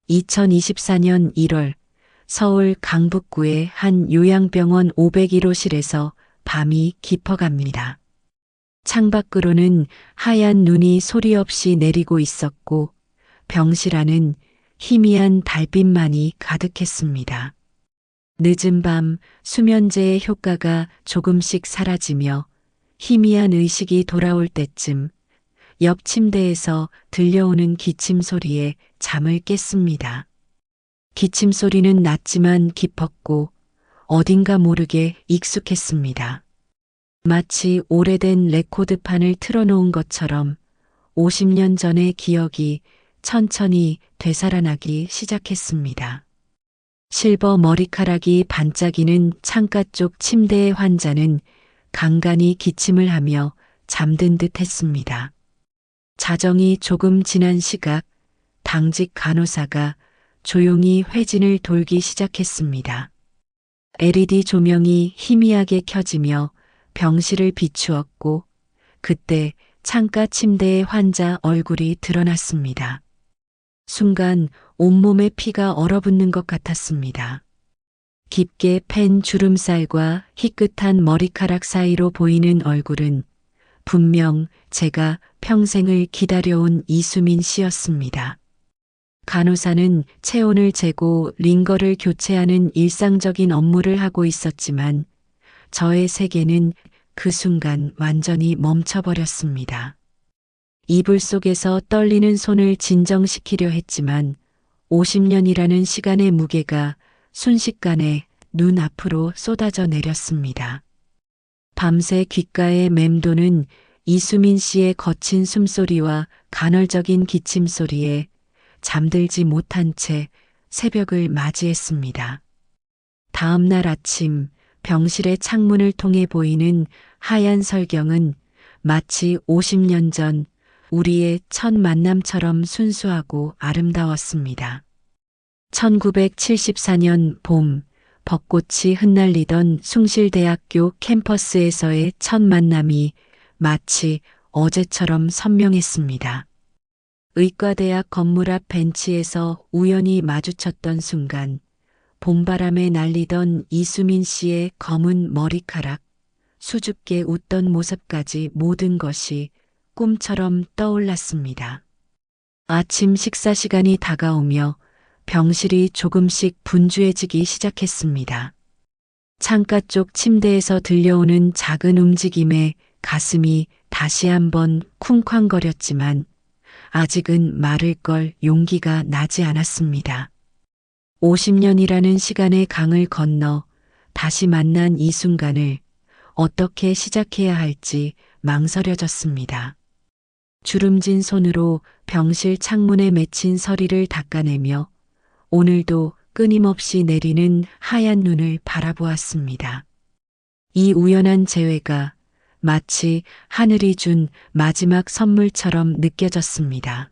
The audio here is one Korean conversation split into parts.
2024년 1월 서울 강북구의 한 요양병원 501호실에서 밤이 깊어갑니다. 창밖으로는 하얀 눈이 소리 없이 내리고 있었고 병실 안은 희미한 달빛만이 가득했습니다. 늦은 밤 수면제의 효과가 조금씩 사라지며 희미한 의식이 돌아올 때쯤 옆 침대에서 들려오는 기침 소리에 잠을 깼습니다. 기침 소리는 낮지만 깊었고 어딘가 모르게 익숙했습니다. 마치 오래된 레코드판을 틀어놓은 것처럼 50년 전의 기억이 천천히 되살아나기 시작했습니다. 실버 머리카락이 반짝이는 창가 쪽 침대의 환자는 간간히 기침을 하며 잠든 듯 했습니다. 자정이 조금 지난 시각, 당직 간호사가 조용히 회진을 돌기 시작했습니다. LED 조명이 희미하게 켜지며 병실을 비추었고 그때 창가 침대의 환자 얼굴이 드러났습니다. 순간 온몸에 피가 얼어붙는 것 같았습니다. 깊게 팬 주름살과 희끗한 머리카락 사이로 보이는 얼굴은 분명 제가 평생을 기다려온 이수민 씨였습니다. 간호사는 체온을 재고 링거를 교체하는 일상적인 업무를 하고 있었지만 저의 세계는 그 순간 완전히 멈춰버렸습니다. 이불 속에서 떨리는 손을 진정시키려 했지만 50년이라는 시간의 무게가 순식간에 눈 앞으로 쏟아져 내렸습니다. 밤새 귓가에 맴도는 이수민 씨의 거친 숨소리와 간헐적인 기침 소리에 잠들지 못한 채 새벽을 맞이했습니다. 다음 날 아침 병실의 창문을 통해 보이는 하얀 설경은 마치 50년 전 우리의 첫 만남처럼 순수하고 아름다웠습니다. 1974년 봄 벚꽃이 흩날리던 숭실대학교 캠퍼스에서의 첫 만남이 마치 어제처럼 선명했습니다. 의과대학 건물 앞 벤치에서 우연히 마주쳤던 순간 봄바람에 날리던 이수민 씨의 검은 머리카락, 수줍게 웃던 모습까지 모든 것이 꿈처럼 떠올랐습니다. 아침 식사 시간이 다가오며 병실이 조금씩 분주해지기 시작했습니다. 창가 쪽 침대에서 들려오는 작은 움직임에 가슴이 다시 한번 쿵쾅거렸지만 아직은 말을 걸 용기가 나지 않았습니다. 50년이라는 시간의 강을 건너 다시 만난 이 순간을 어떻게 시작해야 할지 망설여졌습니다. 주름진 손으로 병실 창문에 맺힌 서리를 닦아내며 오늘도 끊임없이 내리는 하얀 눈을 바라보았습니다. 이 우연한 재회가 마치 하늘이 준 마지막 선물처럼 느껴졌습니다.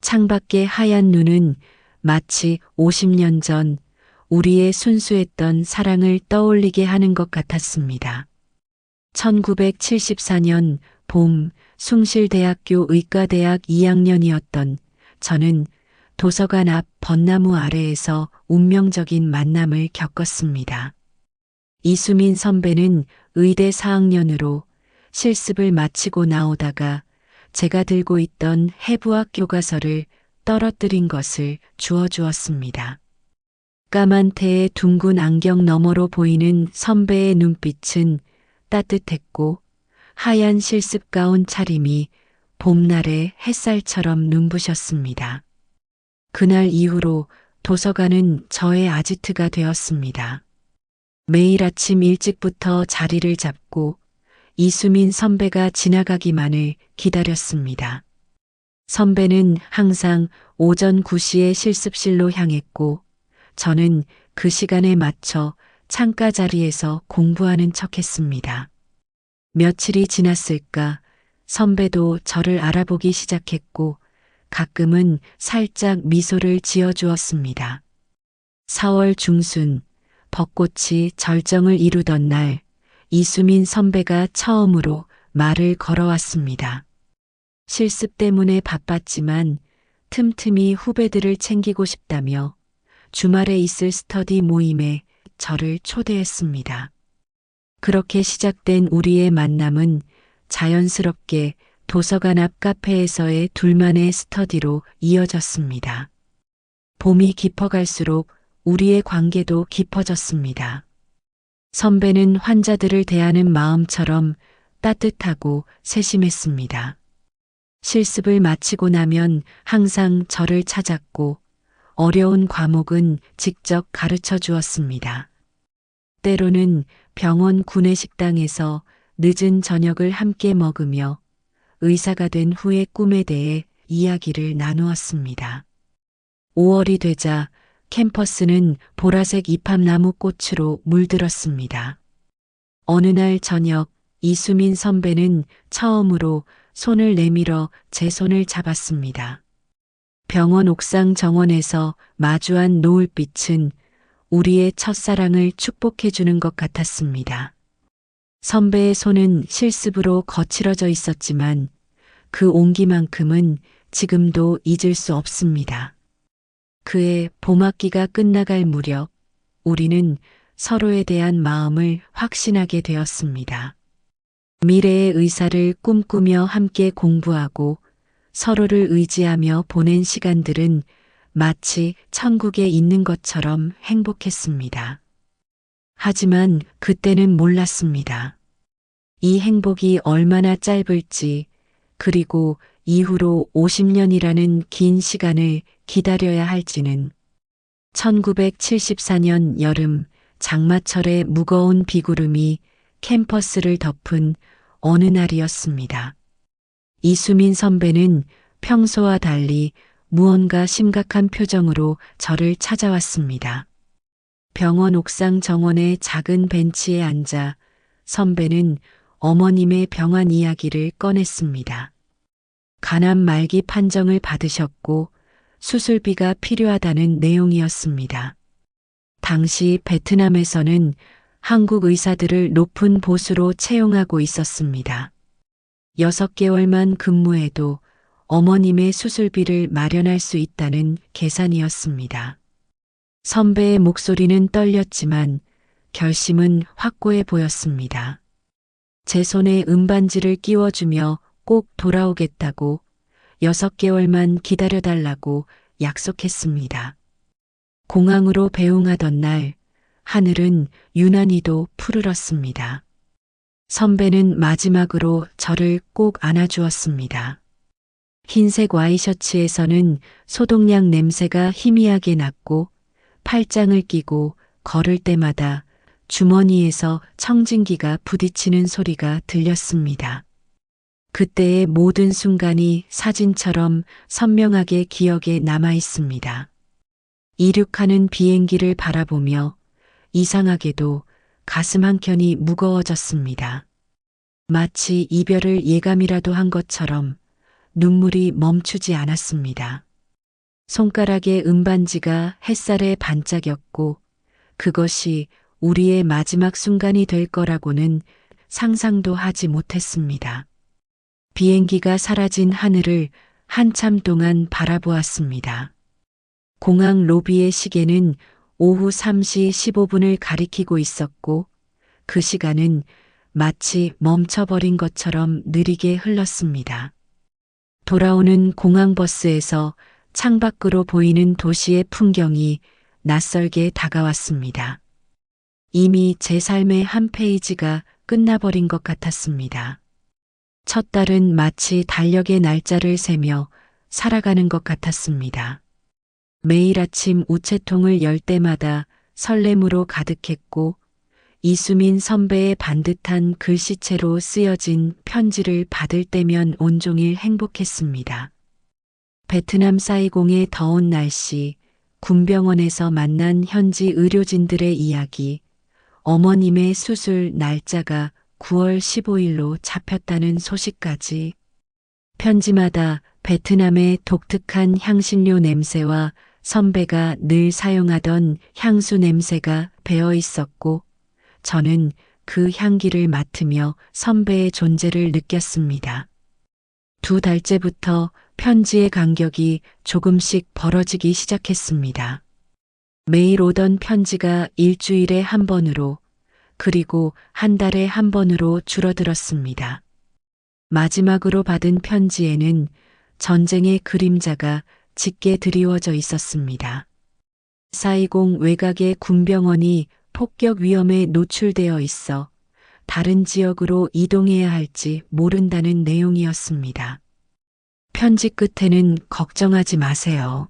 창밖의 하얀 눈은 마치 50년 전 우리의 순수했던 사랑을 떠올리게 하는 것 같았습니다. 1974년 봄 숭실대학교 의과대학 2학년이었던 저는 도서관 앞 벚나무 아래에서 운명적인 만남을 겪었습니다. 이수민 선배는 의대 4학년으로 실습을 마치고 나오다가 제가 들고 있던 해부학 교과서를 떨어뜨린 것을 주워주었습니다. 까만 태의 둥근 안경 너머로 보이는 선배의 눈빛은 따뜻했고 하얀 실습 가운 차림이 봄날의 햇살처럼 눈부셨습니다. 그날 이후로 도서관은 저의 아지트가 되었습니다. 매일 아침 일찍부터 자리를 잡고 이수민 선배가 지나가기만을 기다렸습니다. 선배는 항상 오전 9시에 실습실로 향했고 저는 그 시간에 맞춰 창가 자리에서 공부하는 척했습니다. 며칠이 지났을까 선배도 저를 알아보기 시작했고 가끔은 살짝 미소를 지어주었습니다. 4월 중순 벚꽃이 절정을 이루던 날 이수민 선배가 처음으로 말을 걸어왔습니다. 실습 때문에 바빴지만 틈틈이 후배들을 챙기고 싶다며 주말에 있을 스터디 모임에 저를 초대했습니다. 그렇게 시작된 우리의 만남은 자연스럽게 도서관 앞 카페에서의 둘만의 스터디로 이어졌습니다. 봄이 깊어갈수록 우리의 관계도 깊어졌습니다. 선배는 환자들을 대하는 마음처럼 따뜻하고 세심했습니다. 실습을 마치고 나면 항상 저를 찾았고 어려운 과목은 직접 가르쳐 주었습니다. 때로는 병원 구내식당에서 늦은 저녁을 함께 먹으며 의사가 된 후의 꿈에 대해 이야기를 나누었습니다. 5월이 되자 캠퍼스는 보라색 이팝나무 꽃으로 물들었습니다. 어느 날 저녁 이수민 선배는 처음으로 손을 내밀어 제 손을 잡았습니다. 병원 옥상 정원에서 마주한 노을빛은 우리의 첫사랑을 축복해 주는 것 같았습니다. 선배의 손은 실습으로 거칠어져 있었지만 그 온기만큼은 지금도 잊을 수 없습니다. 그의 봄학기가 끝나갈 무렵 우리는 서로에 대한 마음을 확신하게 되었습니다. 미래의 의사를 꿈꾸며 함께 공부하고 서로를 의지하며 보낸 시간들은 마치 천국에 있는 것처럼 행복했습니다. 하지만 그때는 몰랐습니다. 이 행복이 얼마나 짧을지, 그리고 이후로 50년이라는 긴 시간을 기다려야 할지는. 1974년 여름 장마철의 무거운 비구름이 캠퍼스를 덮은 어느 날이었습니다. 이수민 선배는 평소와 달리 무언가 심각한 표정으로 저를 찾아왔습니다. 병원 옥상 정원의 작은 벤치에 앉아 선배는 어머님의 병환 이야기를 꺼냈습니다. 간암 말기 판정을 받으셨고 수술비가 필요하다는 내용이었습니다. 당시 베트남에서는 한국 의사들을 높은 보수로 채용하고 있었습니다. 6개월만 근무해도 어머님의 수술비를 마련할 수 있다는 계산이었습니다. 선배의 목소리는 떨렸지만 결심은 확고해 보였습니다. 제 손에 은반지를 끼워주며 꼭 돌아오겠다고 6개월만 기다려달라고 약속했습니다. 공항으로 배웅하던 날 하늘은 유난히도 푸르렀습니다. 선배는 마지막으로 저를 꼭 안아주었습니다. 흰색 와이셔츠에서는 소독약 냄새가 희미하게 났고 팔짱을 끼고 걸을 때마다 주머니에서 청진기가 부딪히는 소리가 들렸습니다. 그때의 모든 순간이 사진처럼 선명하게 기억에 남아 있습니다. 이륙하는 비행기를 바라보며 이상하게도 가슴 한켠이 무거워졌습니다. 마치 이별을 예감이라도 한 것처럼 눈물이 멈추지 않았습니다. 손가락의 은반지가 햇살에 반짝였고 그것이 우리의 마지막 순간이 될 거라고는 상상도 하지 못했습니다. 비행기가 사라진 하늘을 한참 동안 바라보았습니다. 공항 로비의 시계는 오후 3시 15분을 가리키고 있었고 그 시간은 마치 멈춰버린 것처럼 느리게 흘렀습니다. 돌아오는 공항버스에서 창밖으로 보이는 도시의 풍경이 낯설게 다가왔습니다. 이미 제 삶의 한 페이지가 끝나버린 것 같았습니다. 첫 달은 마치 달력의 날짜를 세며 살아가는 것 같았습니다. 매일 아침 우체통을 열 때마다 설렘으로 가득했고 이수민 선배의 반듯한 글씨체로 쓰여진 편지를 받을 때면 온종일 행복했습니다. 베트남 사이공의 더운 날씨, 군병원에서 만난 현지 의료진들의 이야기, 어머님의 수술 날짜가 9월 15일로 잡혔다는 소식까지 편지마다 베트남의 독특한 향신료 냄새와 선배가 늘 사용하던 향수 냄새가 배어 있었고 저는 그 향기를 맡으며 선배의 존재를 느꼈습니다. 2달째부터 편지의 간격이 조금씩 벌어지기 시작했습니다. 매일 오던 편지가 일주일에 한 번으로, 그리고 한 달에 한 번으로 줄어들었습니다. 마지막으로 받은 편지에는 전쟁의 그림자가 짙게 드리워져 있었습니다. 사이공 외곽의 군병원이 폭격 위험에 노출되어 있어 다른 지역으로 이동해야 할지 모른다는 내용이었습니다. 편지 끝에는 걱정하지 마세요.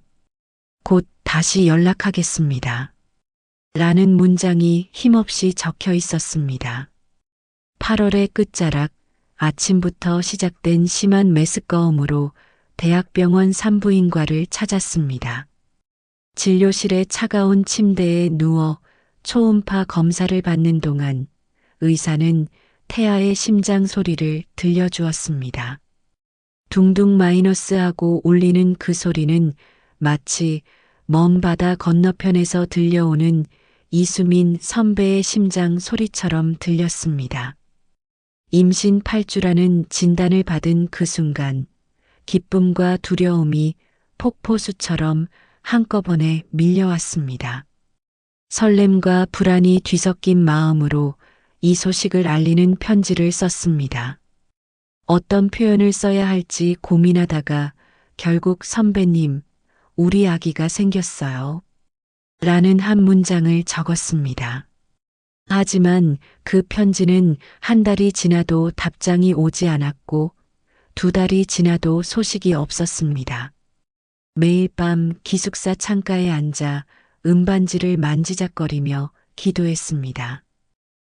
곧 다시 연락하겠습니다. 라는 문장이 힘없이 적혀 있었습니다. 8월의 끝자락, 아침부터 시작된 심한 메스꺼움으로 대학병원 산부인과를 찾았습니다. 진료실의 차가운 침대에 누워 초음파 검사를 받는 동안 의사는 태아의 심장 소리를 들려주었습니다. 둥둥 마이너스하고 울리는 그 소리는 마치 먼 바다 건너편에서 들려오는 이수민 선배의 심장 소리처럼 들렸습니다. 임신 8주라는 진단을 받은 그 순간 기쁨과 두려움이 폭포수처럼 한꺼번에 밀려왔습니다. 설렘과 불안이 뒤섞인 마음으로 이 소식을 알리는 편지를 썼습니다. 어떤 표현을 써야 할지 고민하다가 결국 선배님, 우리 아기가 생겼어요. 라는 한 문장을 적었습니다. 하지만 그 편지는 한 달이 지나도 답장이 오지 않았고 2달이 지나도 소식이 없었습니다. 매일 밤 기숙사 창가에 앉아 은반지를 만지작거리며 기도했습니다.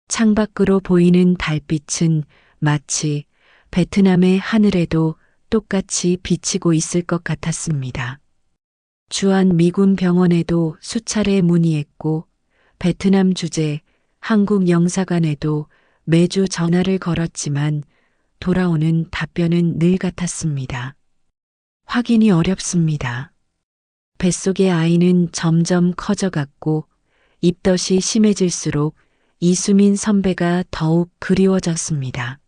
창밖으로 보이는 달빛은 마치 베트남의 하늘에도 똑같이 비치고 있을 것 같았습니다. 주한 미군 병원에도 수차례 문의했고 베트남 주재 한국 영사관에도 매주 전화를 걸었지만 돌아오는 답변은 늘 같았습니다. 확인이 어렵습니다. 뱃속의 아이는 점점 커져갔고 입덧이 심해질수록 이수민 선배가 더욱 그리워졌습니다.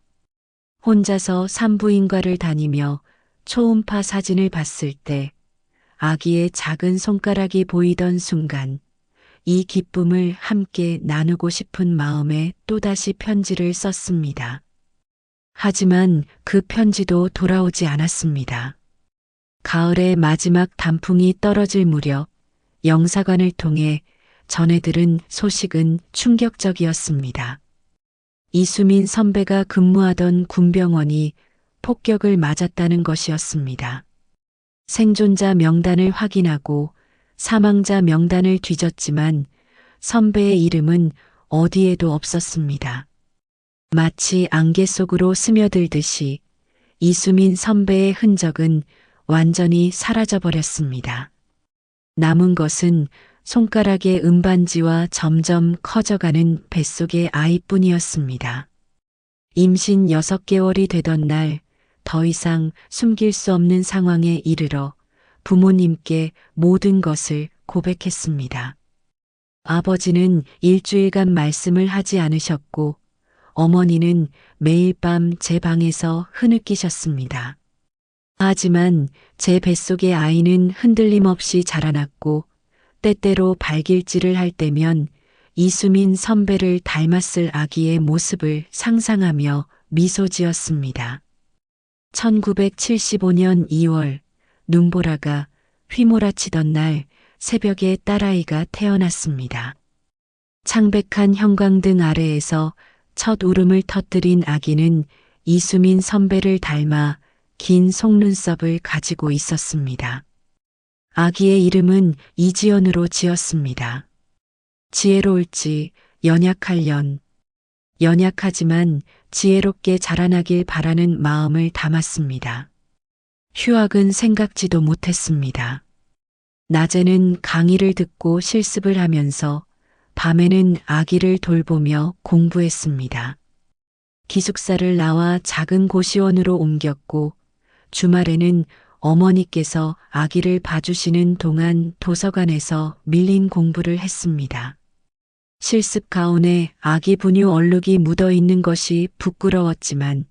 혼자서 산부인과를 다니며 초음파 사진을 봤을 때 아기의 작은 손가락이 보이던 순간 이 기쁨을 함께 나누고 싶은 마음에 또다시 편지를 썼습니다. 하지만 그 편지도 돌아오지 않았습니다. 가을의 마지막 단풍이 떨어질 무렵 영사관을 통해 전해들은 소식은 충격적이었습니다. 이수민 선배가 근무하던 군병원이 폭격을 맞았다는 것이었습니다. 생존자 명단을 확인하고 사망자 명단을 뒤졌지만 선배의 이름은 어디에도 없었습니다. 마치 안개 속으로 스며들듯이 이수민 선배의 흔적은 완전히 사라져버렸습니다. 남은 것은 손가락의 은반지와 점점 커져가는 뱃속의 아이뿐이었습니다. 임신 6개월이 되던 날 더 이상 숨길 수 없는 상황에 이르러 부모님께 모든 것을 고백했습니다. 아버지는 일주일간 말씀을 하지 않으셨고 어머니는 매일 밤 제 방에서 흐느끼셨습니다. 하지만 제 뱃속의 아이는 흔들림 없이 자라났고 때때로 발길질을 할 때면 이수민 선배를 닮았을 아기의 모습을 상상하며 미소 지었습니다. 1975년 2월 눈보라가 휘몰아치던 날 새벽에 딸아이가 태어났습니다. 창백한 형광등 아래에서 첫 울음을 터뜨린 아기는 이수민 선배를 닮아 긴 속눈썹을 가지고 있었습니다. 아기의 이름은 이지연으로 지었습니다. 지혜로울지 연약할 연, 연약하지만 지혜롭게 자라나길 바라는 마음을 담았습니다. 휴학은 생각지도 못했습니다. 낮에는 강의를 듣고 실습을 하면서 밤에는 아기를 돌보며 공부했습니다. 기숙사를 나와 작은 고시원으로 옮겼고 주말에는 어머니께서 아기를 봐주시는 동안 도서관에서 밀린 공부를 했습니다. 실습 가운에 아기 분유 얼룩이 묻어 있는 것이 부끄러웠지만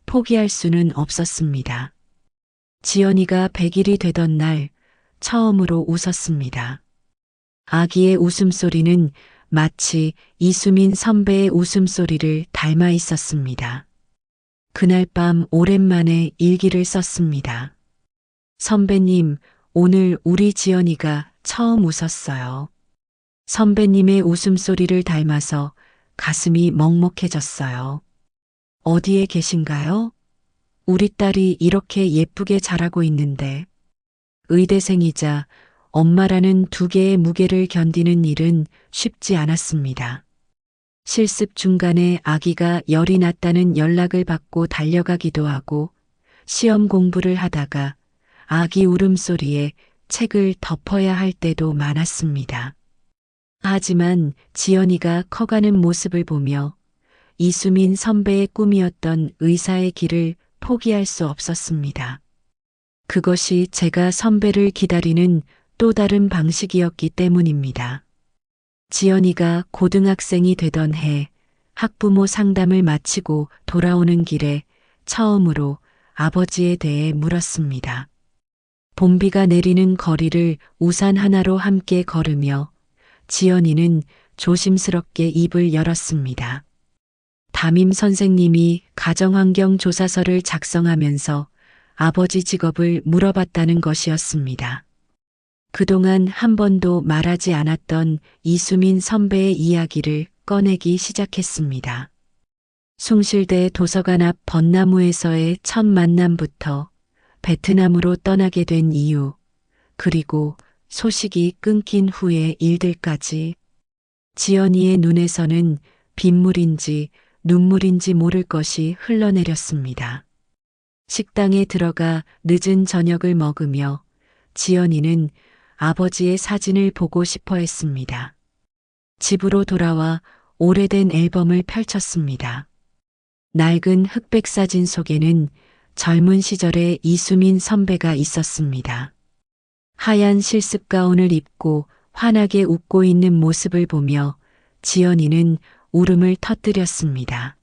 포기할 수는 없었습니다. 지연이가 100일이 되던 날 처음으로 웃었습니다. 아기의 웃음소리는 마치 이수민 선배의 웃음소리를 닮아 있었습니다. 그날 밤 오랜만에 일기를 썼습니다. 선배님, 오늘 우리 지연이가 처음 웃었어요. 선배님의 웃음소리를 닮아서 가슴이 먹먹해졌어요. 어디에 계신가요? 우리 딸이 이렇게 예쁘게 자라고 있는데. 의대생이자 엄마라는 두 개의 무게를 견디는 일은 쉽지 않았습니다. 실습 중간에 아기가 열이 났다는 연락을 받고 달려가기도 하고 시험 공부를 하다가 아기 울음소리에 책을 덮어야 할 때도 많았습니다. 하지만 지연이가 커가는 모습을 보며 이수민 선배의 꿈이었던 의사의 길을 포기할 수 없었습니다. 그것이 제가 선배를 기다리는 또 다른 방식이었기 때문입니다. 지연이가 고등학생이 되던 해 학부모 상담을 마치고 돌아오는 길에 처음으로 아버지에 대해 물었습니다. 봄비가 내리는 거리를 우산 하나로 함께 걸으며 지연이는 조심스럽게 입을 열었습니다. 담임 선생님이 가정환경 조사서를 작성하면서 아버지 직업을 물어봤다는 것이었습니다. 그동안 한 번도 말하지 않았던 이수민 선배의 이야기를 꺼내기 시작했습니다. 숭실대 도서관 앞 벚나무에서의 첫 만남부터 베트남으로 떠나게 된 이유, 그리고 소식이 끊긴 후의 일들까지 지연이의 눈에서는 빗물인지 눈물인지 모를 것이 흘러내렸습니다. 식당에 들어가 늦은 저녁을 먹으며 지연이는 아버지의 사진을 보고 싶어 했습니다. 집으로 돌아와 오래된 앨범을 펼쳤습니다. 낡은 흑백 사진 속에는 젊은 시절의 이수민 선배가 있었습니다. 하얀 실습 가운을 입고 환하게 웃고 있는 모습을 보며 지연이는 울음을 터뜨렸습니다.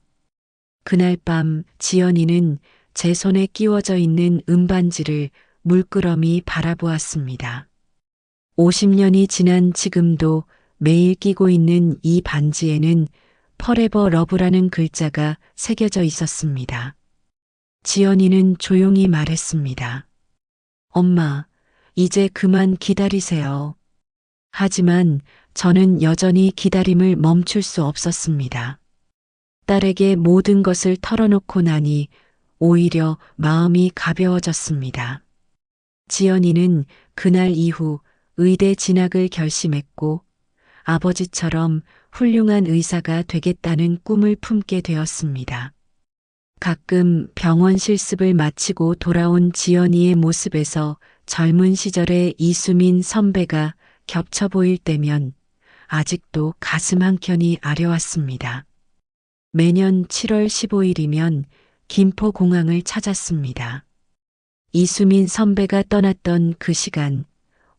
그날 밤 지연이는 제 손에 끼워져 있는 은반지를 물끄러미 바라보았습니다. 50년이 지난 지금도 매일 끼고 있는 이 반지에는 Forever Love라는 글자가 새겨져 있었습니다. 지연이는 조용히 말했습니다. 엄마, 이제 그만 기다리세요. 하지만 저는 여전히 기다림을 멈출 수 없었습니다. 딸에게 모든 것을 털어놓고 나니 오히려 마음이 가벼워졌습니다. 지연이는 그날 이후 의대 진학을 결심했고 아버지처럼 훌륭한 의사가 되겠다는 꿈을 품게 되었습니다. 가끔 병원 실습을 마치고 돌아온 지연이의 모습에서 젊은 시절의 이수민 선배가 겹쳐 보일 때면 아직도 가슴 한켠이 아려왔습니다. 매년 7월 15일이면 김포공항을 찾았습니다. 이수민 선배가 떠났던 그 시간,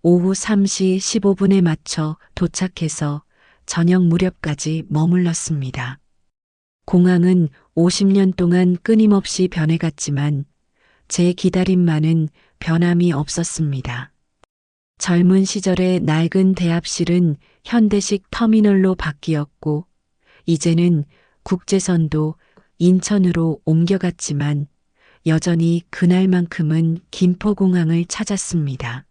오후 3시 15분에 맞춰 도착해서 저녁 무렵까지 머물렀습니다. 공항은 50년 동안 끊임없이 변해갔지만 제 기다림만은 변함이 없었습니다. 젊은 시절의 낡은 대합실은 현대식 터미널로 바뀌었고 이제는 국제선도 인천으로 옮겨갔지만 여전히 그날만큼은 김포공항을 찾았습니다.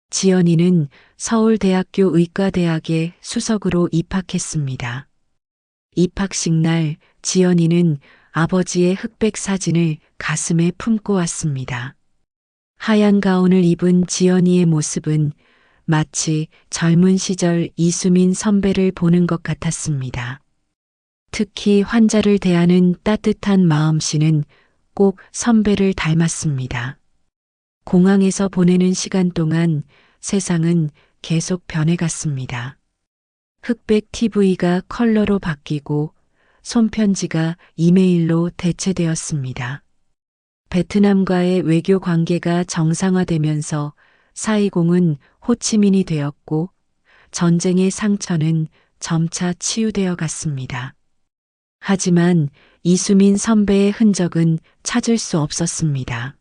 지연이는 서울대학교 의과대학에 수석으로 입학했습니다. 입학식 날 지연이는 아버지의 흑백 사진을 가슴에 품고 왔습니다. 하얀 가운을 입은 지연이의 모습은 마치 젊은 시절 이수민 선배를 보는 것 같았습니다. 특히 환자를 대하는 따뜻한 마음씨는 꼭 선배를 닮았습니다. 공항에서 보내는 시간 동안 세상은 계속 변해갔습니다. 흑백 TV가 컬러로 바뀌고 손편지가 이메일로 대체되었습니다. 베트남과의 외교 관계가 정상화되면서 4.20은 호치민이 되었고 전쟁의 상처는 점차 치유되어 갔습니다. 하지만 이수민 선배의 흔적은 찾을 수 없었습니다.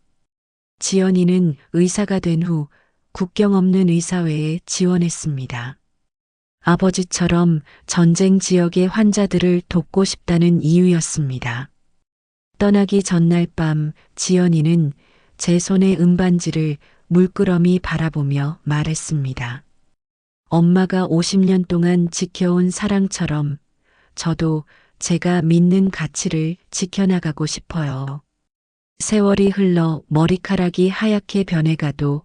지연이는 의사가 된 후 국경 없는 의사회에 지원했습니다. 아버지처럼 전쟁 지역의 환자들을 돕고 싶다는 이유였습니다. 떠나기 전날 밤 지연이는 제 손의 은반지를 물끄러미 바라보며 말했습니다. 엄마가 50년 동안 지켜온 사랑처럼 저도 제가 믿는 가치를 지켜나가고 싶어요. 세월이 흘러 머리카락이 하얗게 변해가도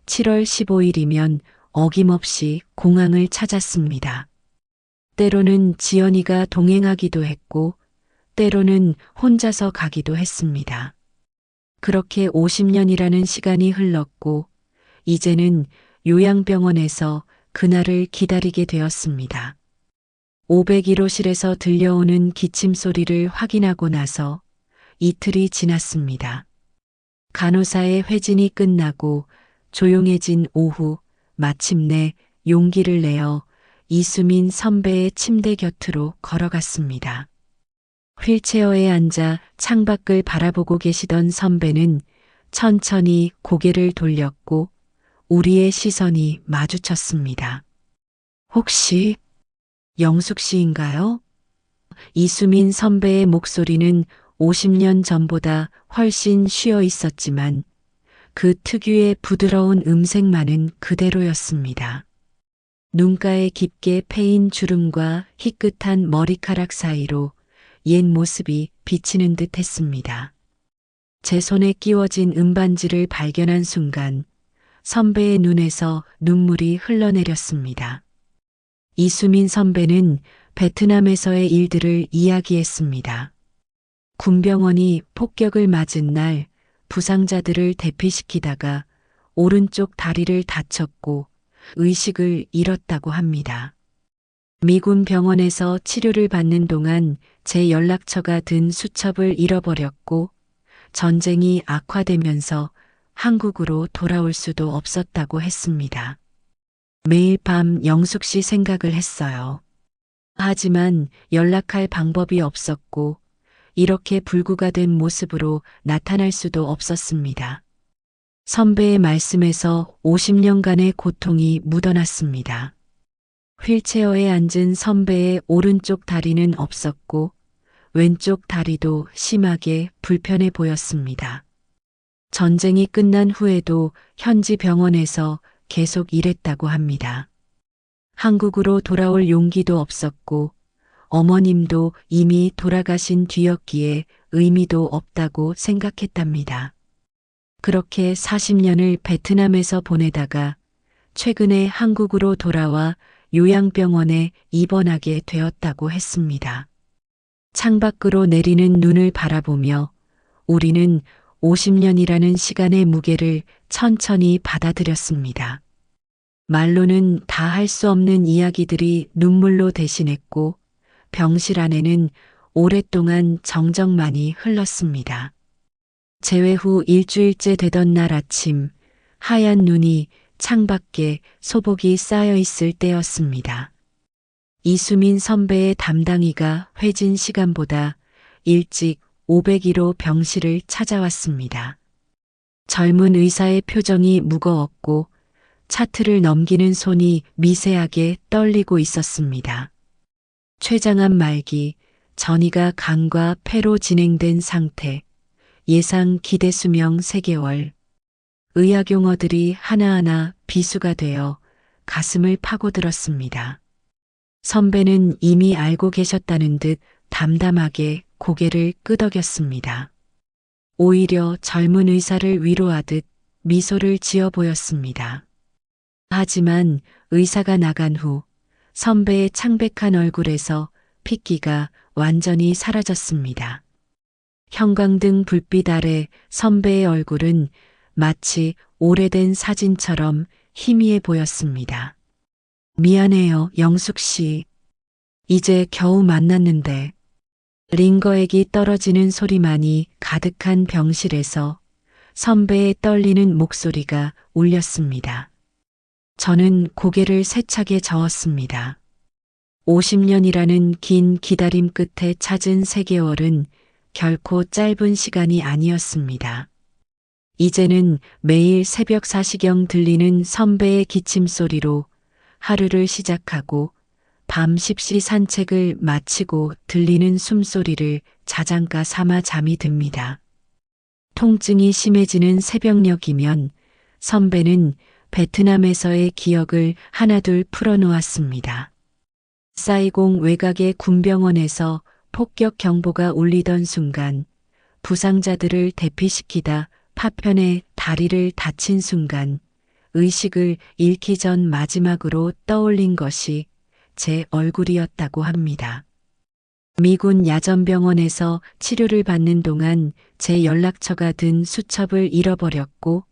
7월 15일이면 어김없이 공항을 찾았습니다. 때로는 지연이가 동행하기도 했고, 때로는 혼자서 가기도 했습니다. 그렇게 50년이라는 시간이 흘렀고, 이제는 요양병원에서 그날을 기다리게 되었습니다. 501호실에서 들려오는 기침 소리를 확인하고 나서 이틀이 지났습니다. 간호사의 회진이 끝나고 조용해진 오후, 마침내 용기를 내어 이수민 선배의 침대 곁으로 걸어갔습니다. 휠체어에 앉아 창밖을 바라보고 계시던 선배는 천천히 고개를 돌렸고 우리의 시선이 마주쳤습니다. 혹시 영숙 씨인가요? 이수민 선배의 목소리는 50년 전보다 훨씬 쉬어 있었지만 그 특유의 부드러운 음색만은 그대로였습니다. 눈가에 깊게 패인 주름과 희끗한 머리카락 사이로 옛 모습이 비치는 듯 했습니다. 제 손에 끼워진 은반지를 발견한 순간 선배의 눈에서 눈물이 흘러내렸습니다. 이수민 선배는 베트남에서의 일들을 이야기했습니다. 군병원이 폭격을 맞은 날 부상자들을 대피시키다가 오른쪽 다리를 다쳤고 의식을 잃었다고 합니다. 미군 병원에서 치료를 받는 동안 제 연락처가 든 수첩을 잃어버렸고 전쟁이 악화되면서 한국으로 돌아올 수도 없었다고 했습니다. 매일 밤 영숙 씨 생각을 했어요. 하지만 연락할 방법이 없었고 이렇게 불구가 된 모습으로 나타날 수도 없었습니다. 선배의 말씀에서 50년간의 고통이 묻어났습니다. 휠체어에 앉은 선배의 오른쪽 다리는 없었고 왼쪽 다리도 심하게 불편해 보였습니다. 전쟁이 끝난 후에도 현지 병원에서 계속 일했다고 합니다. 한국으로 돌아올 용기도 없었고 어머님도 이미 돌아가신 뒤였기에 의미도 없다고 생각했답니다. 그렇게 40년을 베트남에서 보내다가 최근에 한국으로 돌아와 요양병원에 입원하게 되었다고 했습니다. 창밖으로 내리는 눈을 바라보며 우리는 50년이라는 시간의 무게를 천천히 받아들였습니다. 말로는 다 할 수 없는 이야기들이 눈물로 대신했고 병실 안에는 오랫동안 정적만이 흘렀습니다. 재회 후 일주일째 되던 날 아침 하얀 눈이 창밖에 소복이 쌓여 있을 때였습니다. 이수민 선배의 담당이가 회진 시간보다 일찍 501호 병실을 찾아왔습니다. 젊은 의사의 표정이 무거웠고 차트를 넘기는 손이 미세하게 떨리고 있었습니다. 췌장암 말기, 전이가 간과 폐로 진행된 상태, 예상 기대 수명 3개월. 의학 용어들이 하나하나 비수가 되어 가슴을 파고들었습니다. 선배는 이미 알고 계셨다는 듯 담담하게 고개를 끄덕였습니다. 오히려 젊은 의사를 위로하듯 미소를 지어 보였습니다. 하지만 의사가 나간 후 선배의 창백한 얼굴에서 핏기가 완전히 사라졌습니다. 형광등 불빛 아래 선배의 얼굴은 마치 오래된 사진처럼 희미해 보였습니다. 미안해요, 영숙 씨. 이제 겨우 만났는데. 링거액이 떨어지는 소리만이 가득한 병실에서 선배의 떨리는 목소리가 울렸습니다. 저는 고개를 세차게 저었습니다. 50년이라는 긴 기다림 끝에 찾은 3개월은 결코 짧은 시간이 아니었습니다. 이제는 매일 새벽 4시경 들리는 선배의 기침 소리로 하루를 시작하고 밤 10시 산책을 마치고 들리는 숨소리를 자장가 삼아 잠이 듭니다. 통증이 심해지는 새벽녘이면 선배는 베트남에서의 기억을 하나둘 풀어놓았습니다. 사이공 외곽의 군병원에서 폭격 경보가 울리던 순간, 부상자들을 대피시키다 파편에 다리를 다친 순간, 의식을 잃기 전 마지막으로 떠올린 것이 제 얼굴이었다고 합니다. 미군 야전병원에서 치료를 받는 동안 제 연락처가 든 수첩을 잃어버렸고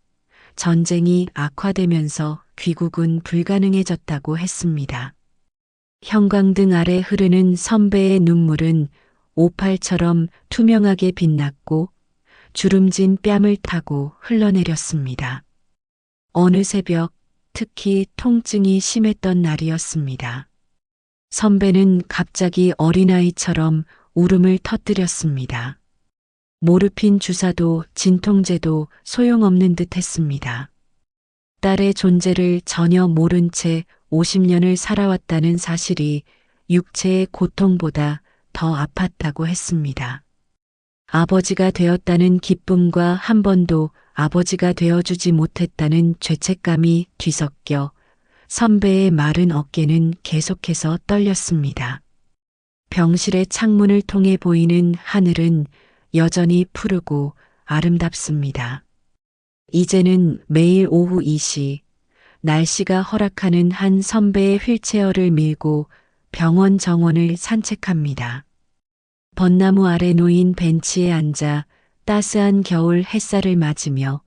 전쟁이 악화되면서 귀국은 불가능해졌다고 했습니다. 형광등 아래 흐르는 선배의 눈물은 오팔처럼 투명하게 빛났고 주름진 뺨을 타고 흘러내렸습니다. 어느 새벽, 특히 통증이 심했던 날이었습니다. 선배는 갑자기 어린아이처럼 울음을 터뜨렸습니다. 모르핀 주사도 진통제도 소용없는 듯 했습니다. 딸의 존재를 전혀 모른 채 50년을 살아왔다는 사실이 육체의 고통보다 더 아팠다고 했습니다. 아버지가 되었다는 기쁨과 한 번도 아버지가 되어주지 못했다는 죄책감이 뒤섞여 선배의 마른 어깨는 계속해서 떨렸습니다. 병실의 창문을 통해 보이는 하늘은 여전히 푸르고 아름답습니다. 이제는 매일 오후 2시, 날씨가 허락하는 한 선배의 휠체어를 밀고 병원 정원을 산책합니다. 벚나무 아래 놓인 벤치에 앉아 따스한 겨울 햇살을 맞으며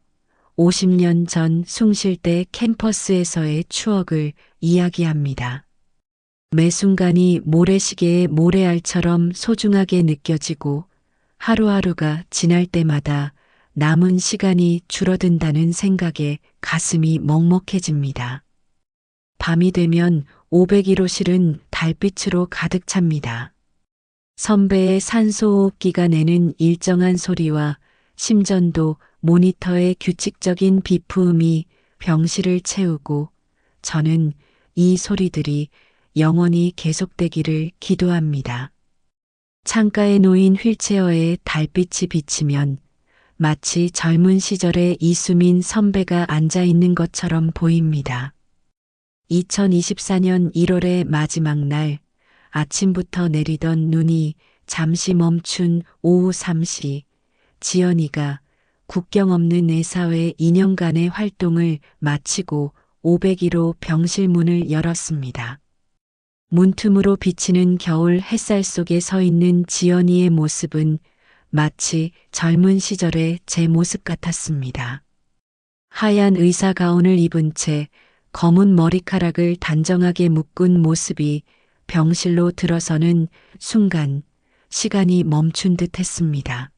50년 전 숭실 때 캠퍼스에서의 추억을 이야기합니다. 매 순간이 모래시계의 모래알처럼 소중하게 느껴지고 하루하루가 지날 때마다 남은 시간이 줄어든다는 생각에 가슴이 먹먹해집니다. 밤이 되면 501호실은 달빛으로 가득 찹니다. 선배의 산소호흡기가 내는 일정한 소리와 심전도 모니터의 규칙적인 비프음이 병실을 채우고 저는 이 소리들이 영원히 계속되기를 기도합니다. 창가에 놓인 휠체어에 달빛이 비치면 마치 젊은 시절의 이수민 선배가 앉아 있는 것처럼 보입니다. 2024년 1월의 마지막 날, 아침부터 내리던 눈이 잠시 멈춘 오후 3시, 지연이가 국경 없는 애사회 2년간의 활동을 마치고 501호 병실 문을 열었습니다. 문틈으로 비치는 겨울 햇살 속에 서 있는 지연이의 모습은 마치 젊은 시절의 제 모습 같았습니다. 하얀 의사 가운을 입은 채 검은 머리카락을 단정하게 묶은 모습이 병실로 들어서는 순간 시간이 멈춘 듯 했습니다.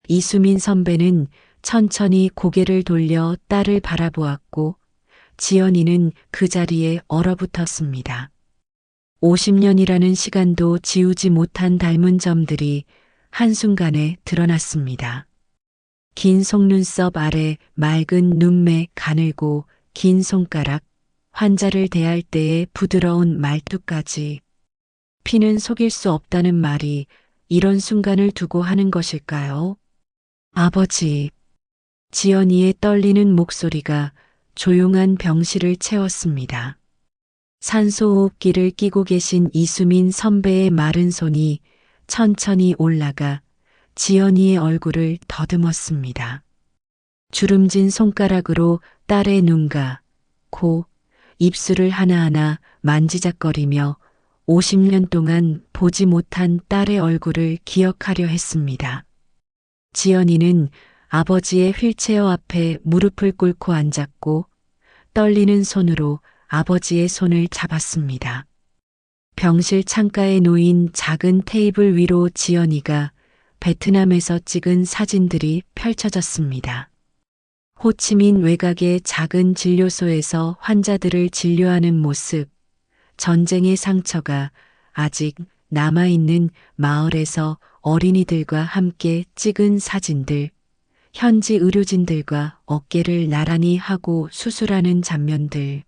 이수민 선배는 천천히 고개를 돌려 딸을 바라보았고 지연이는 그 자리에 얼어붙었습니다. 50년이라는 시간도 지우지 못한 닮은 점들이 한순간에 드러났습니다. 긴 속눈썹 아래 맑은 눈매 가늘고 긴 손가락, 환자를 대할 때의 부드러운 말투까지. 피는 속일 수 없다는 말이 이런 순간을 두고 하는 것일까요? 아버지. 지연이의 떨리는 목소리가 조용한 병실을 채웠습니다. 산소호흡기를 끼고 계신 이수민 선배의 마른 손이 천천히 올라가 지연이의 얼굴을 더듬었습니다. 주름진 손가락으로 딸의 눈과 코, 입술을 하나하나 만지작거리며 50년 동안 보지 못한 딸의 얼굴을 기억하려 했습니다. 지연이는 아버지의 휠체어 앞에 무릎을 꿇고 앉았고 떨리는 손으로 아버지의 손을 잡았습니다. 병실 창가에 놓인 작은 테이블 위로 지연이가 베트남에서 찍은 사진들이 펼쳐졌습니다. 호치민 외곽의 작은 진료소에서 환자들을 진료하는 모습, 전쟁의 상처가 아직 남아있는 마을에서 어린이들과 함께 찍은 사진들, 현지 의료진들과 어깨를 나란히 하고 수술하는 장면들.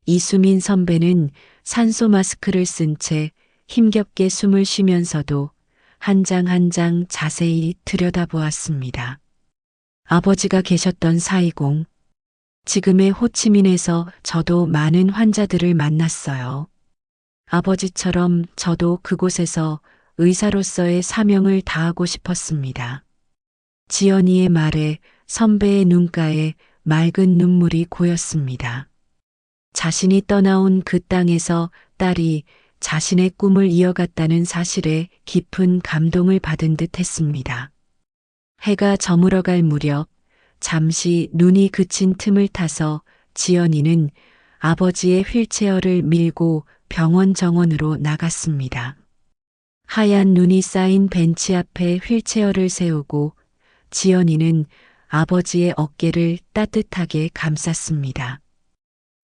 이수민 선배는 산소 마스크를 쓴 채 힘겹게 숨을 쉬면서도 한 장 한 장 자세히 들여다보았습니다. 아버지가 계셨던 사이공. 지금의 호치민에서 저도 많은 환자들을 만났어요. 아버지처럼 저도 그곳에서 의사로서의 사명을 다하고 싶었습니다. 지연이의 말에 선배의 눈가에 맑은 눈물이 고였습니다. 자신이 떠나온 그 땅에서 딸이 자신의 꿈을 이어갔다는 사실에 깊은 감동을 받은 듯 했습니다. 해가 저물어갈 무렵 잠시 눈이 그친 틈을 타서 지연이는 아버지의 휠체어를 밀고 병원 정원으로 나갔습니다. 하얀 눈이 쌓인 벤치 앞에 휠체어를 세우고 지연이는 아버지의 어깨를 따뜻하게 감쌌습니다.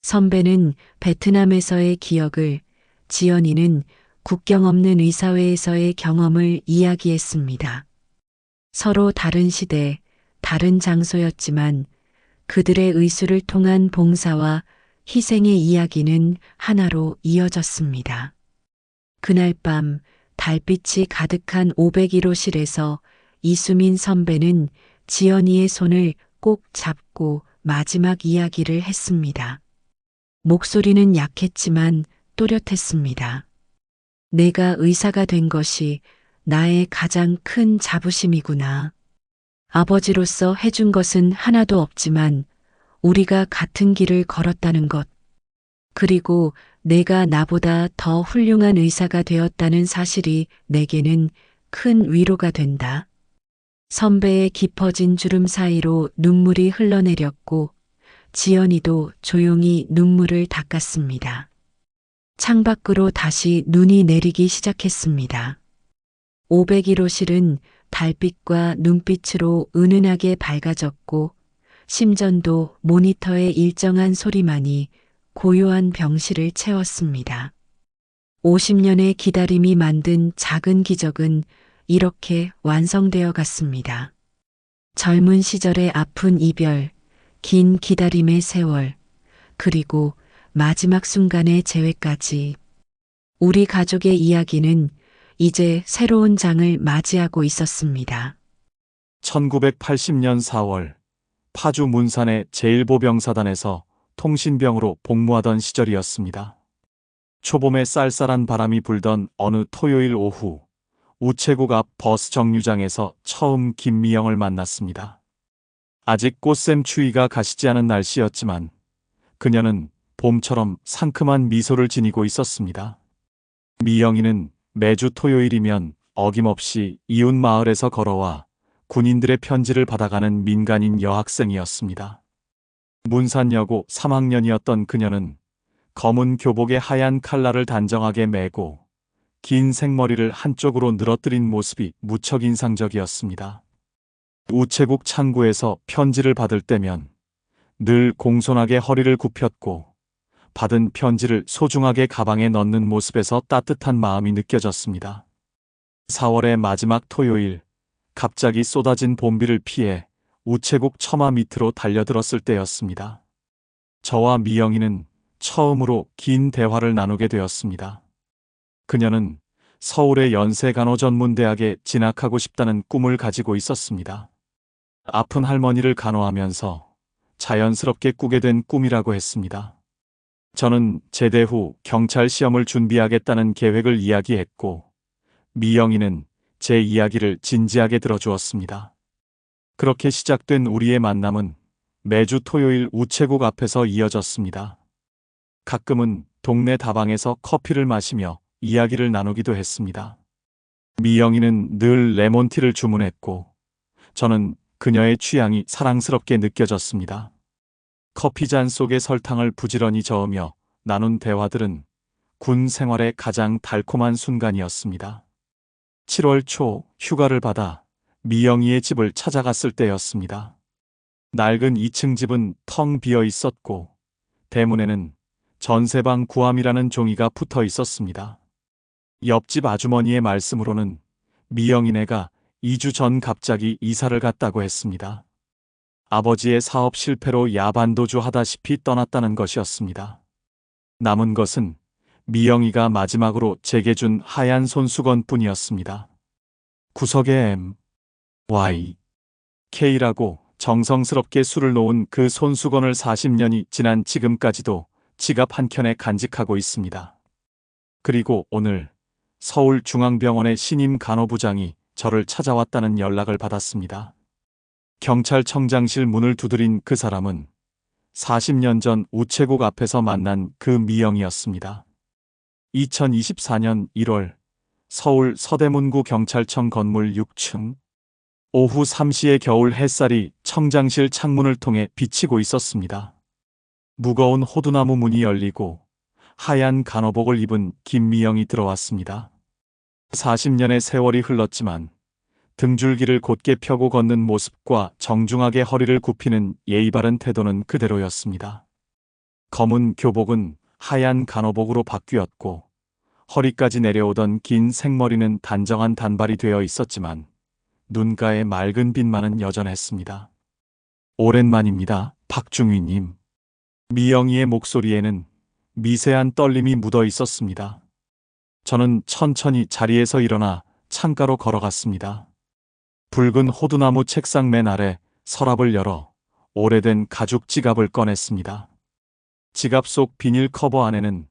선배는 베트남에서의 기억을, 지연이는 국경 없는 의사회에서의 경험을 이야기했습니다. 서로 다른 시대, 다른 장소였지만 그들의 의술을 통한 봉사와 희생의 이야기는 하나로 이어졌습니다. 그날 밤 달빛이 가득한 501호실에서 이수민 선배는 지연이의 손을 꼭 잡고 마지막 이야기를 했습니다. 목소리는 약했지만 또렷했습니다. 내가 의사가 된 것이 나의 가장 큰 자부심이구나. 아버지로서 해준 것은 하나도 없지만 우리가 같은 길을 걸었다는 것. 그리고 내가 나보다 더 훌륭한 의사가 되었다는 사실이 내게는 큰 위로가 된다. 선배의 깊어진 주름 사이로 눈물이 흘러내렸고 지연이도 조용히 눈물을 닦았습니다. 창밖으로 다시 눈이 내리기 시작했습니다. 501호실은 달빛과 눈빛으로 은은하게 밝아졌고 심전도 모니터의 일정한 소리만이 고요한 병실을 채웠습니다. 50년의 기다림이 만든 작은 기적은 이렇게 완성되어 갔습니다. 젊은 시절의 아픈 이별, 긴 기다림의 세월, 그리고 마지막 순간의 재회까지. 우리 가족의 이야기는 이제 새로운 장을 맞이하고 있었습니다. 1980년 4월 파주 문산의 제1보병사단에서 통신병으로 복무하던 시절이었습니다. 초봄에 쌀쌀한 바람이 불던 어느 토요일 오후, 우체국 앞 버스 정류장에서 처음 김미영을 만났습니다. 아직 꽃샘 추위가 가시지 않은 날씨였지만 그녀는 봄처럼 상큼한 미소를 지니고 있었습니다. 미영이는 매주 토요일이면 어김없이 이웃 마을에서 걸어와 군인들의 편지를 받아가는 민간인 여학생이었습니다. 문산여고 3학년이었던 그녀는 검은 교복에 하얀 칼라를 단정하게 매고 긴 생머리를 한쪽으로 늘어뜨린 모습이 무척 인상적이었습니다. 우체국 창구에서 편지를 받을 때면 늘 공손하게 허리를 굽혔고 받은 편지를 소중하게 가방에 넣는 모습에서 따뜻한 마음이 느껴졌습니다. 4월의 마지막 토요일, 갑자기 쏟아진 봄비를 피해 우체국 처마 밑으로 달려들었을 때였습니다. 저와 미영이는 처음으로 긴 대화를 나누게 되었습니다. 그녀는 서울의 연세간호전문대학에 진학하고 싶다는 꿈을 가지고 있었습니다. 아픈 할머니를 간호하면서 자연스럽게 꾸게 된 꿈이라고 했습니다. 저는 제대 후 경찰 시험을 준비하겠다는 계획을 이야기했고, 미영이는 제 이야기를 진지하게 들어주었습니다. 그렇게 시작된 우리의 만남은 매주 토요일 우체국 앞에서 이어졌습니다. 가끔은 동네 다방에서 커피를 마시며 이야기를 나누기도 했습니다. 미영이는 늘 레몬티를 주문했고, 저는 그녀의 취향이 사랑스럽게 느껴졌습니다. 커피잔 속에 설탕을 부지런히 저으며 나눈 대화들은 군 생활의 가장 달콤한 순간이었습니다. 7월 초 휴가를 받아 미영이의 집을 찾아갔을 때였습니다. 낡은 2층 집은 텅 비어 있었고 대문에는 전세방 구함이라는 종이가 붙어 있었습니다. 옆집 아주머니의 말씀으로는 미영이네가 2주 전 갑자기 이사를 갔다고 했습니다. 아버지의 사업 실패로 야반도주 하다시피 떠났다는 것이었습니다. 남은 것은 미영이가 마지막으로 제게 준 하얀 손수건 뿐이었습니다. 구석에 M, Y, K라고 정성스럽게 수를 놓은 그 손수건을 40년이 지난 지금까지도 지갑 한켠에 간직하고 있습니다. 그리고 오늘 서울중앙병원의 신임 간호부장이 저를 찾아왔다는 연락을 받았습니다. 경찰청장실 문을 두드린 그 사람은 40년 전 우체국 앞에서 만난 그 미영이었습니다. 2024년 1월 서울 서대문구 경찰청 건물 6층 오후 3시의 겨울 햇살이 청장실 창문을 통해 비치고 있었습니다. 무거운 호두나무 문이 열리고 하얀 간호복을 입은 김미영이 들어왔습니다. 40년의 세월이 흘렀지만 등줄기를 곧게 펴고 걷는 모습과 정중하게 허리를 굽히는 예의 바른 태도는 그대로였습니다. 검은 교복은 하얀 간호복으로 바뀌었고 허리까지 내려오던 긴 생머리는 단정한 단발이 되어 있었지만 눈가의 맑은 빛만은 여전했습니다. 오랜만입니다, 박중휘님. 미영이의 목소리에는 미세한 떨림이 묻어 있었습니다. 저는 천천히 자리에서 일어나 창가로 걸어갔습니다. 붉은 호두나무 책상 맨 아래 서랍을 열어 오래된 가죽 지갑을 꺼냈습니다. 지갑 속 비닐 커버 안에는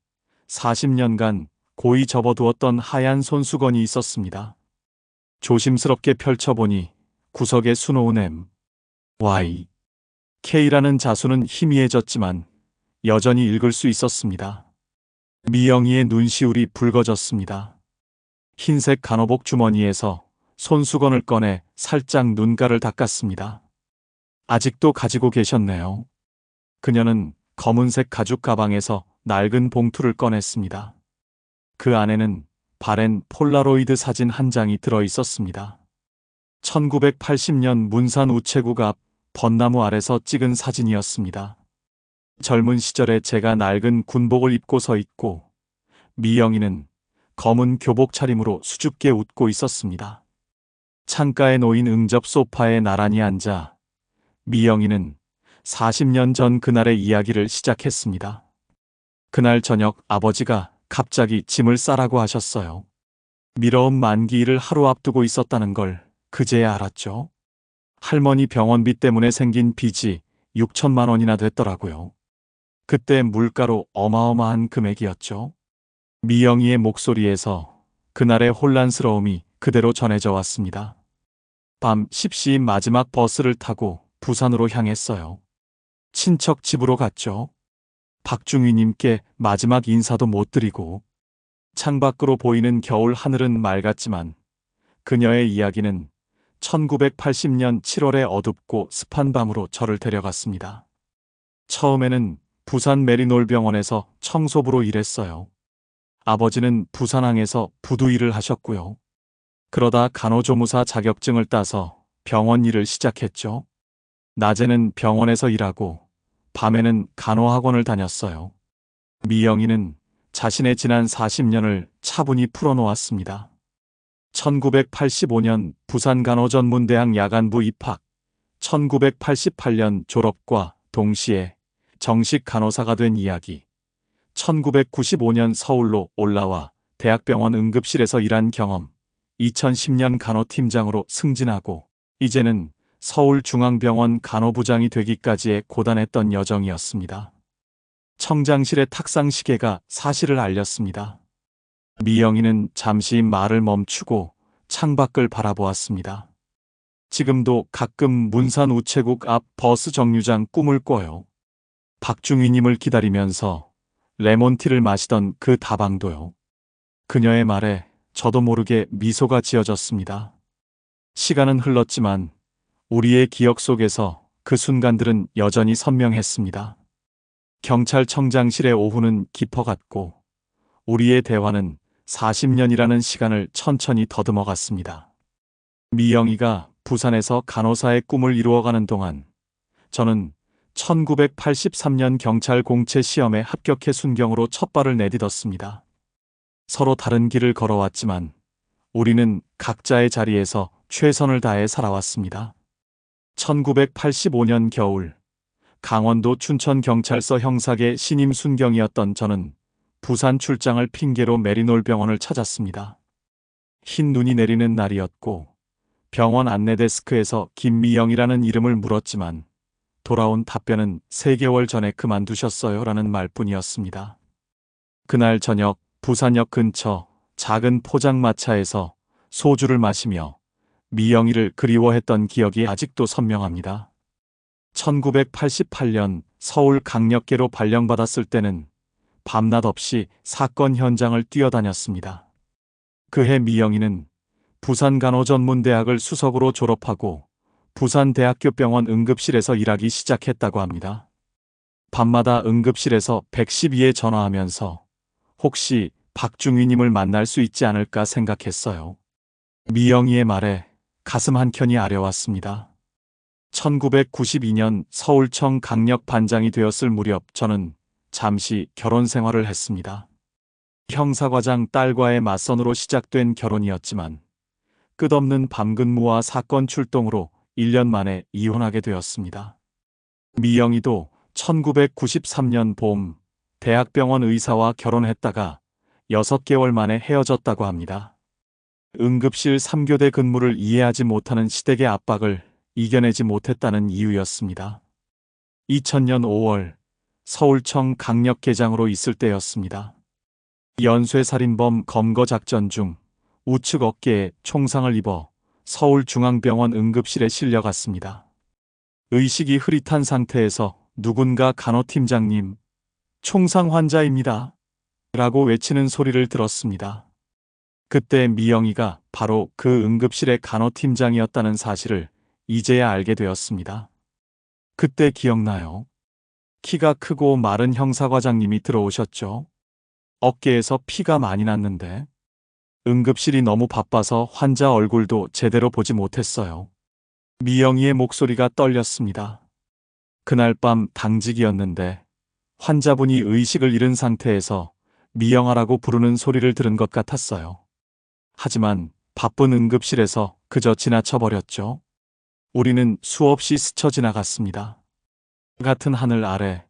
40년간 고이 접어두었던 하얀 손수건이 있었습니다. 조심스럽게 펼쳐보니 구석에 수놓은 M, Y, K라는 자수는 희미해졌지만 여전히 읽을 수 있었습니다. 미영이의 눈시울이 붉어졌습니다. 흰색 간호복 주머니에서 손수건을 꺼내 살짝 눈가를 닦았습니다. 아직도 가지고 계셨네요. 그녀는 검은색 가죽 가방에서 낡은 봉투를 꺼냈습니다. 그 안에는 바랜 폴라로이드 사진 한 장이 들어 있었습니다. 1980년 문산 우체국 앞 벚나무 아래서 찍은 사진이었습니다. 젊은 시절에 제가 낡은 군복을 입고 서 있고 미영이는 검은 교복 차림으로 수줍게 웃고 있었습니다. 창가에 놓인 응접 소파에 나란히 앉아 미영이는 40년 전 그날의 이야기를 시작했습니다. 그날 저녁 아버지가 갑자기 짐을 싸라고 하셨어요. 미뤄온 만기일을 하루 앞두고 있었다는 걸 그제야 알았죠. 할머니 병원비 때문에 생긴 빚이 6천만 원이나 됐더라고요. 그때 물가로 어마어마한 금액이었죠. 미영이의 목소리에서 그날의 혼란스러움이 그대로 전해져 왔습니다. 밤 10시 마지막 버스를 타고 부산으로 향했어요. 친척 집으로 갔죠. 박중휘님께 마지막 인사도 못 드리고 창밖으로 보이는 겨울 하늘은 맑았지만 그녀의 이야기는 1980년 7월의 어둡고 습한 밤으로 저를 데려갔습니다. 처음에는 부산 메리놀병원에서 청소부로 일했어요. 아버지는 부산항에서 부두 일을 하셨고요. 그러다 간호조무사 자격증을 따서 병원 일을 시작했죠. 낮에는 병원에서 일하고 밤에는 간호학원을 다녔어요. 미영이는 자신의 지난 40년을 차분히 풀어놓았습니다. 1985년 부산간호전문대학 야간부 입학, 1988년 졸업과 동시에 정식 간호사가 된 이야기, 1995년 서울로 올라와 대학병원 응급실에서 일한 경험, 2010년 간호팀장으로 승진하고 이제는 서울중앙병원 간호부장이 되기까지의 고단했던 여정이었습니다. 청장실의 탁상 시계가 사실을 알렸습니다. 미영이는 잠시 말을 멈추고 창밖을 바라보았습니다. 지금도 가끔 문산 우체국 앞 버스 정류장 꿈을 꿔요. 박중휘님을 기다리면서 레몬티를 마시던 그 다방도요. 그녀의 말에 저도 모르게 미소가 지어졌습니다. 시간은 흘렀지만 우리의 기억 속에서 그 순간들은 여전히 선명했습니다. 경찰청장실의 오후는 깊어갔고 우리의 대화는 40년이라는 시간을 천천히 더듬어 갔습니다. 미영이가 부산에서 간호사의 꿈을 이루어가는 동안 저는 1983년 경찰 공채 시험에 합격해 순경으로 첫 발을 내딛었습니다. 서로 다른 길을 걸어왔지만 우리는 각자의 자리에서 최선을 다해 살아왔습니다. 1985년 겨울, 강원도 춘천경찰서 형사계 신임 순경이었던 저는 부산 출장을 핑계로 메리놀 병원을 찾았습니다. 흰 눈이 내리는 날이었고 병원 안내 데스크에서 김미영이라는 이름을 물었지만 돌아온 답변은 3개월 전에 그만두셨어요 라는 말뿐이었습니다. 그날 저녁 부산역 근처 작은 포장마차에서 소주를 마시며 미영이를 그리워했던 기억이 아직도 선명합니다. 1988년 서울 강력계로 발령받았을 때는 밤낮 없이 사건 현장을 뛰어다녔습니다. 그해 미영이는 부산간호전문대학을 수석으로 졸업하고 부산대학교 병원 응급실에서 일하기 시작했다고 합니다. 밤마다 응급실에서 112에 전화하면서 혹시 박중휘님을 만날 수 있지 않을까 생각했어요. 미영이의 말에 가슴 한켠이 아려왔습니다. 1992년 서울청 강력반장이 되었을 무렵 저는 잠시 결혼 생활을 했습니다. 형사과장 딸과의 맞선으로 시작된 결혼이었지만 끝없는 밤근무와 사건 출동으로 1년 만에 이혼하게 되었습니다. 미영이도 1993년 봄 대학병원 의사와 결혼했다가 6개월 만에 헤어졌다고 합니다. 응급실 3교대 근무를 이해하지 못하는 시댁의 압박을 이겨내지 못했다는 이유였습니다. 2000년 5월 서울청 강력계장으로 있을 때였습니다. 연쇄살인범 검거작전 중 우측 어깨에 총상을 입어 서울중앙병원 응급실에 실려갔습니다. 의식이 흐릿한 상태에서 누군가 간호팀장님, 총상 환자입니다. 라고 외치는 소리를 들었습니다. 그때 미영이가 바로 그 응급실의 간호팀장이었다는 사실을 이제야 알게 되었습니다. 그때 기억나요? 키가 크고 마른 형사과장님이 들어오셨죠? 어깨에서 피가 많이 났는데 응급실이 너무 바빠서 환자 얼굴도 제대로 보지 못했어요. 미영이의 목소리가 떨렸습니다. 그날 밤 당직이었는데 환자분이 의식을 잃은 상태에서 미영아라고 부르는 소리를 들은 것 같았어요. 하지만 바쁜 응급실에서 그저 지나쳐버렸죠. 우리는 수없이 스쳐 지나갔습니다. 같은 하늘 아래,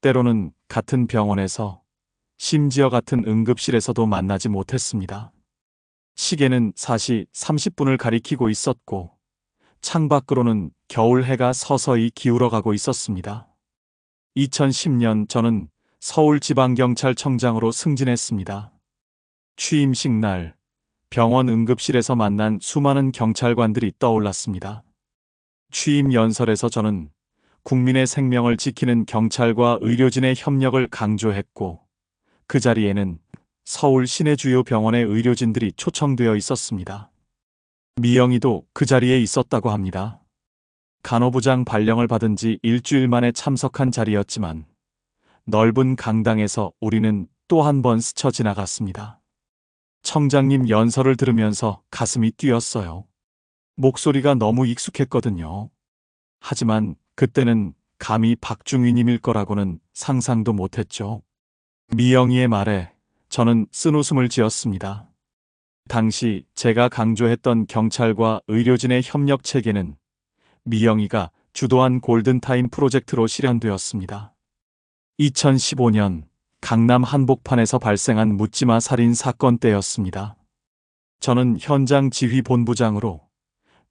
때로는 같은 병원에서, 심지어 같은 응급실에서도 만나지 못했습니다. 시계는 사시 30분을 가리키고 있었고 창밖으로는 겨울 해가 서서히 기울어가고 있었습니다. 2010년 저는 서울지방경찰청장으로 승진했습니다. 취임식 날 병원 응급실에서 만난 수많은 경찰관들이 떠올랐습니다. 취임 연설에서 저는 국민의 생명을 지키는 경찰과 의료진의 협력을 강조했고 그 자리에는 서울 시내 주요 병원의 의료진들이 초청되어 있었습니다. 미영이도 그 자리에 있었다고 합니다. 간호부장 발령을 받은 지 일주일 만에 참석한 자리였지만 넓은 강당에서 우리는 또 한 번 스쳐 지나갔습니다. 청장님 연설을 들으면서 가슴이 뛰었어요. 목소리가 너무 익숙했거든요. 하지만 그때는 감히 박중휘님일 거라고는 상상도 못했죠. 미영이의 말에 저는 쓴웃음을 지었습니다. 당시 제가 강조했던 경찰과 의료진의 협력 체계는 미영이가 주도한 골든타임 프로젝트로 실현되었습니다. 2015년 강남 한복판에서 발생한 묻지마 살인 사건 때였습니다. 저는 현장 지휘본부장으로,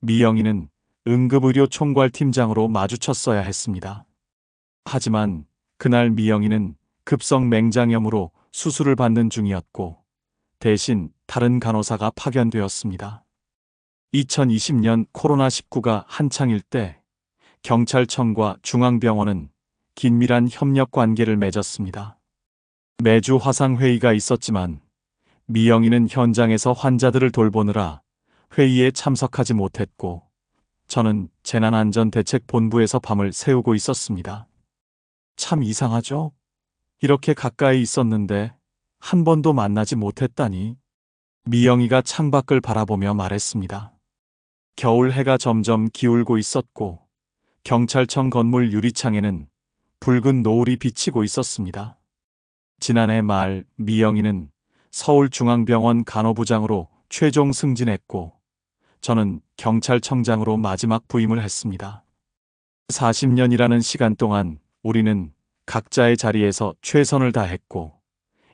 미영이는 응급의료 총괄팀장으로 마주쳤어야 했습니다. 하지만 그날 미영이는 급성 맹장염으로 수술을 받는 중이었고 대신 다른 간호사가 파견되었습니다. 2020년 코로나19가 한창일 때 경찰청과 중앙병원은 긴밀한 협력 관계를 맺었습니다. 매주 화상회의가 있었지만 미영이는 현장에서 환자들을 돌보느라 회의에 참석하지 못했고 저는 재난안전대책본부에서 밤을 새우고 있었습니다. 참 이상하죠? 이렇게 가까이 있었는데 한 번도 만나지 못했다니. 미영이가 창밖을 바라보며 말했습니다. 겨울 해가 점점 기울고 있었고 경찰청 건물 유리창에는 붉은 노을이 비치고 있었습니다. 지난해 말 미영이는 서울중앙병원 간호부장으로 최종 승진했고 저는 경찰청장으로 마지막 부임을 했습니다. 40년이라는 시간 동안 우리는 각자의 자리에서 최선을 다했고,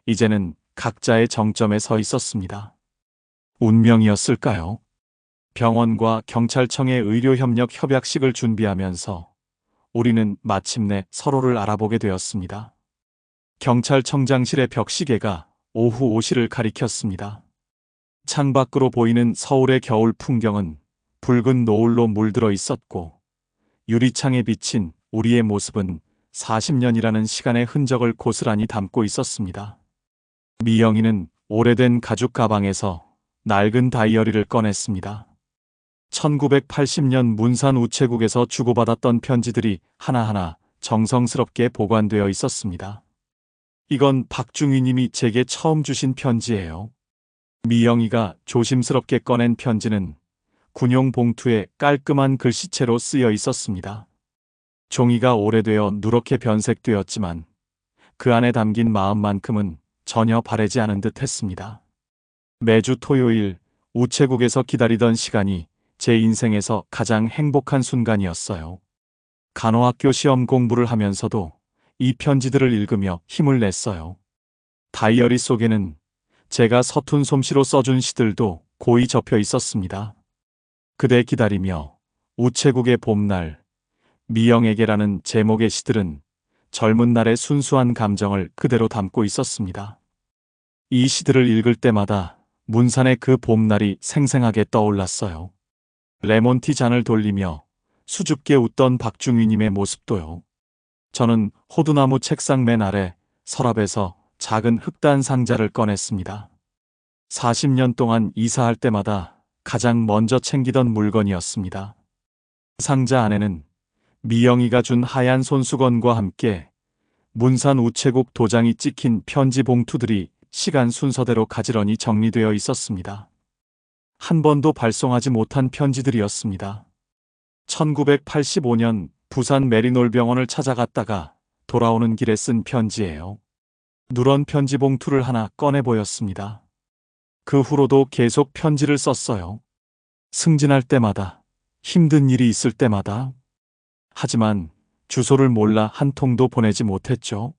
이제는 각자의 정점에 서 있었습니다. 운명이었을까요? 병원과 경찰청의 의료협력 협약식을 준비하면서 우리는 마침내 서로를 알아보게 되었습니다. 경찰청장실의 벽시계가 오후 5시를 가리켰습니다. 창밖으로 보이는 서울의 겨울 풍경은 붉은 노을로 물들어 있었고, 유리창에 비친 우리의 모습은 40년이라는 시간의 흔적을 고스란히 담고 있었습니다. 미영이는 오래된 가죽 가방에서 낡은 다이어리를 꺼냈습니다. 1980년 문산 우체국에서 주고받았던 편지들이 하나하나 정성스럽게 보관되어 있었습니다. 이건 박중희 님이 제게 처음 주신 편지예요. 미영이가 조심스럽게 꺼낸 편지는 군용 봉투에 깔끔한 글씨체로 쓰여 있었습니다. 종이가 오래되어 누렇게 변색되었지만 그 안에 담긴 마음만큼은 전혀 바래지 않은 듯 했습니다. 매주 토요일 우체국에서 기다리던 시간이 제 인생에서 가장 행복한 순간이었어요. 간호학교 시험 공부를 하면서도 이 편지들을 읽으며 힘을 냈어요. 다이어리 속에는 제가 서툰 솜씨로 써준 시들도 고이 접혀 있었습니다. 그대 기다리며 우체국의 봄날, 미영에게라는 제목의 시들은 젊은 날의 순수한 감정을 그대로 담고 있었습니다. 이 시들을 읽을 때마다 문산의 그 봄날이 생생하게 떠올랐어요. 레몬티 잔을 돌리며 수줍게 웃던 박중휘님의 모습도요. 저는 호두나무 책상 맨 아래 서랍에서 작은 흑단 상자를 꺼냈습니다. 40년 동안 이사할 때마다 가장 먼저 챙기던 물건이었습니다. 상자 안에는 미영이가 준 하얀 손수건과 함께 문산 우체국 도장이 찍힌 편지 봉투들이 시간 순서대로 가지런히 정리되어 있었습니다. 한 번도 발송하지 못한 편지들이었습니다. 1985년 부산 메리놀병원을 찾아갔다가 돌아오는 길에 쓴 편지예요. 누런 편지 봉투를 하나 꺼내 보였습니다. 그 후로도 계속 편지를 썼어요. 승진할 때마다, 힘든 일이 있을 때마다. 하지만 주소를 몰라 한 통도 보내지 못했죠.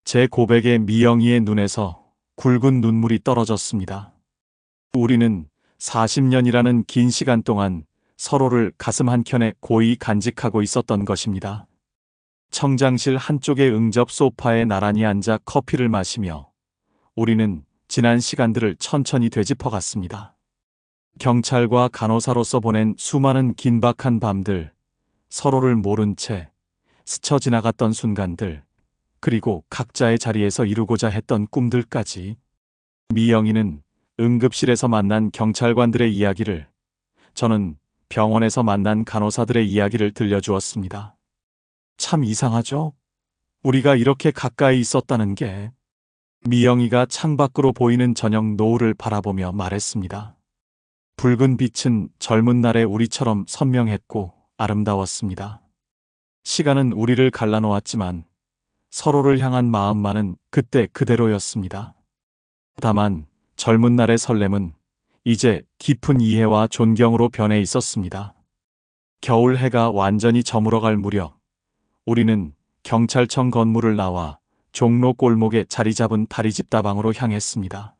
제 고백에 미영이의 눈에서 굵은 눈물이 떨어졌습니다. 우리는 40년이라는 긴 시간 동안 서로를 가슴 한켠에 고이 간직하고 있었던 것입니다. 청장실 한쪽의 응접 소파에 나란히 앉아 커피를 마시며 우리는 지난 시간들을 천천히 되짚어 갔습니다. 경찰과 간호사로서 보낸 수많은 긴박한 밤들, 서로를 모른 채 스쳐 지나갔던 순간들, 그리고 각자의 자리에서 이루고자 했던 꿈들까지. 미영이는 응급실에서 만난 경찰관들의 이야기를, 저는 병원에서 만난 간호사들의 이야기를 들려주었습니다. 참 이상하죠? 우리가 이렇게 가까이 있었다는 게. 미영이가 창밖으로 보이는 저녁 노을을 바라보며 말했습니다. 붉은 빛은 젊은 날의 우리처럼 선명했고 아름다웠습니다. 시간은 우리를 갈라놓았지만 서로를 향한 마음만은 그때 그대로였습니다. 다만 젊은 날의 설렘은 이제 깊은 이해와 존경으로 변해 있었습니다. 겨울 해가 완전히 저물어갈 무렵 우리는 경찰청 건물을 나와 종로 골목에 자리 잡은 다리집 다방으로 향했습니다.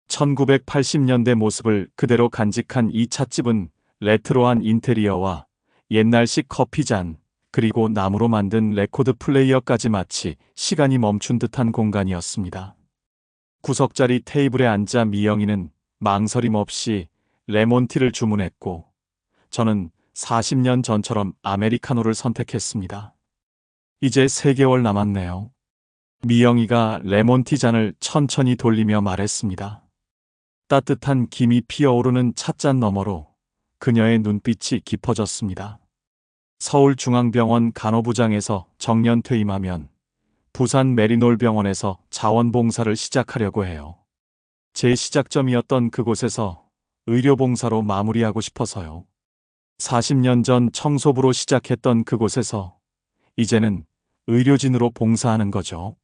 1980년대 모습을 그대로 간직한 이 찻집은 레트로한 인테리어와 옛날식 커피잔, 그리고 나무로 만든 레코드 플레이어까지 마치 시간이 멈춘 듯한 공간이었습니다. 구석자리 테이블에 앉아 미영이는 망설임 없이 레몬티를 주문했고 저는 40년 전처럼 아메리카노를 선택했습니다. 이제 3개월 남았네요. 미영이가 레몬티 잔을 천천히 돌리며 말했습니다. 따뜻한 김이 피어오르는 찻잔 너머로 그녀의 눈빛이 깊어졌습니다. 서울중앙병원 간호부장에서 정년 퇴임하면 부산 메리놀병원에서 자원봉사를 시작하려고 해요. 제 시작점이었던 그곳에서 의료봉사로 마무리하고 싶어서요. 40년 전 청소부로 시작했던 그곳에서 이제는 의료진으로 봉사하는 거죠.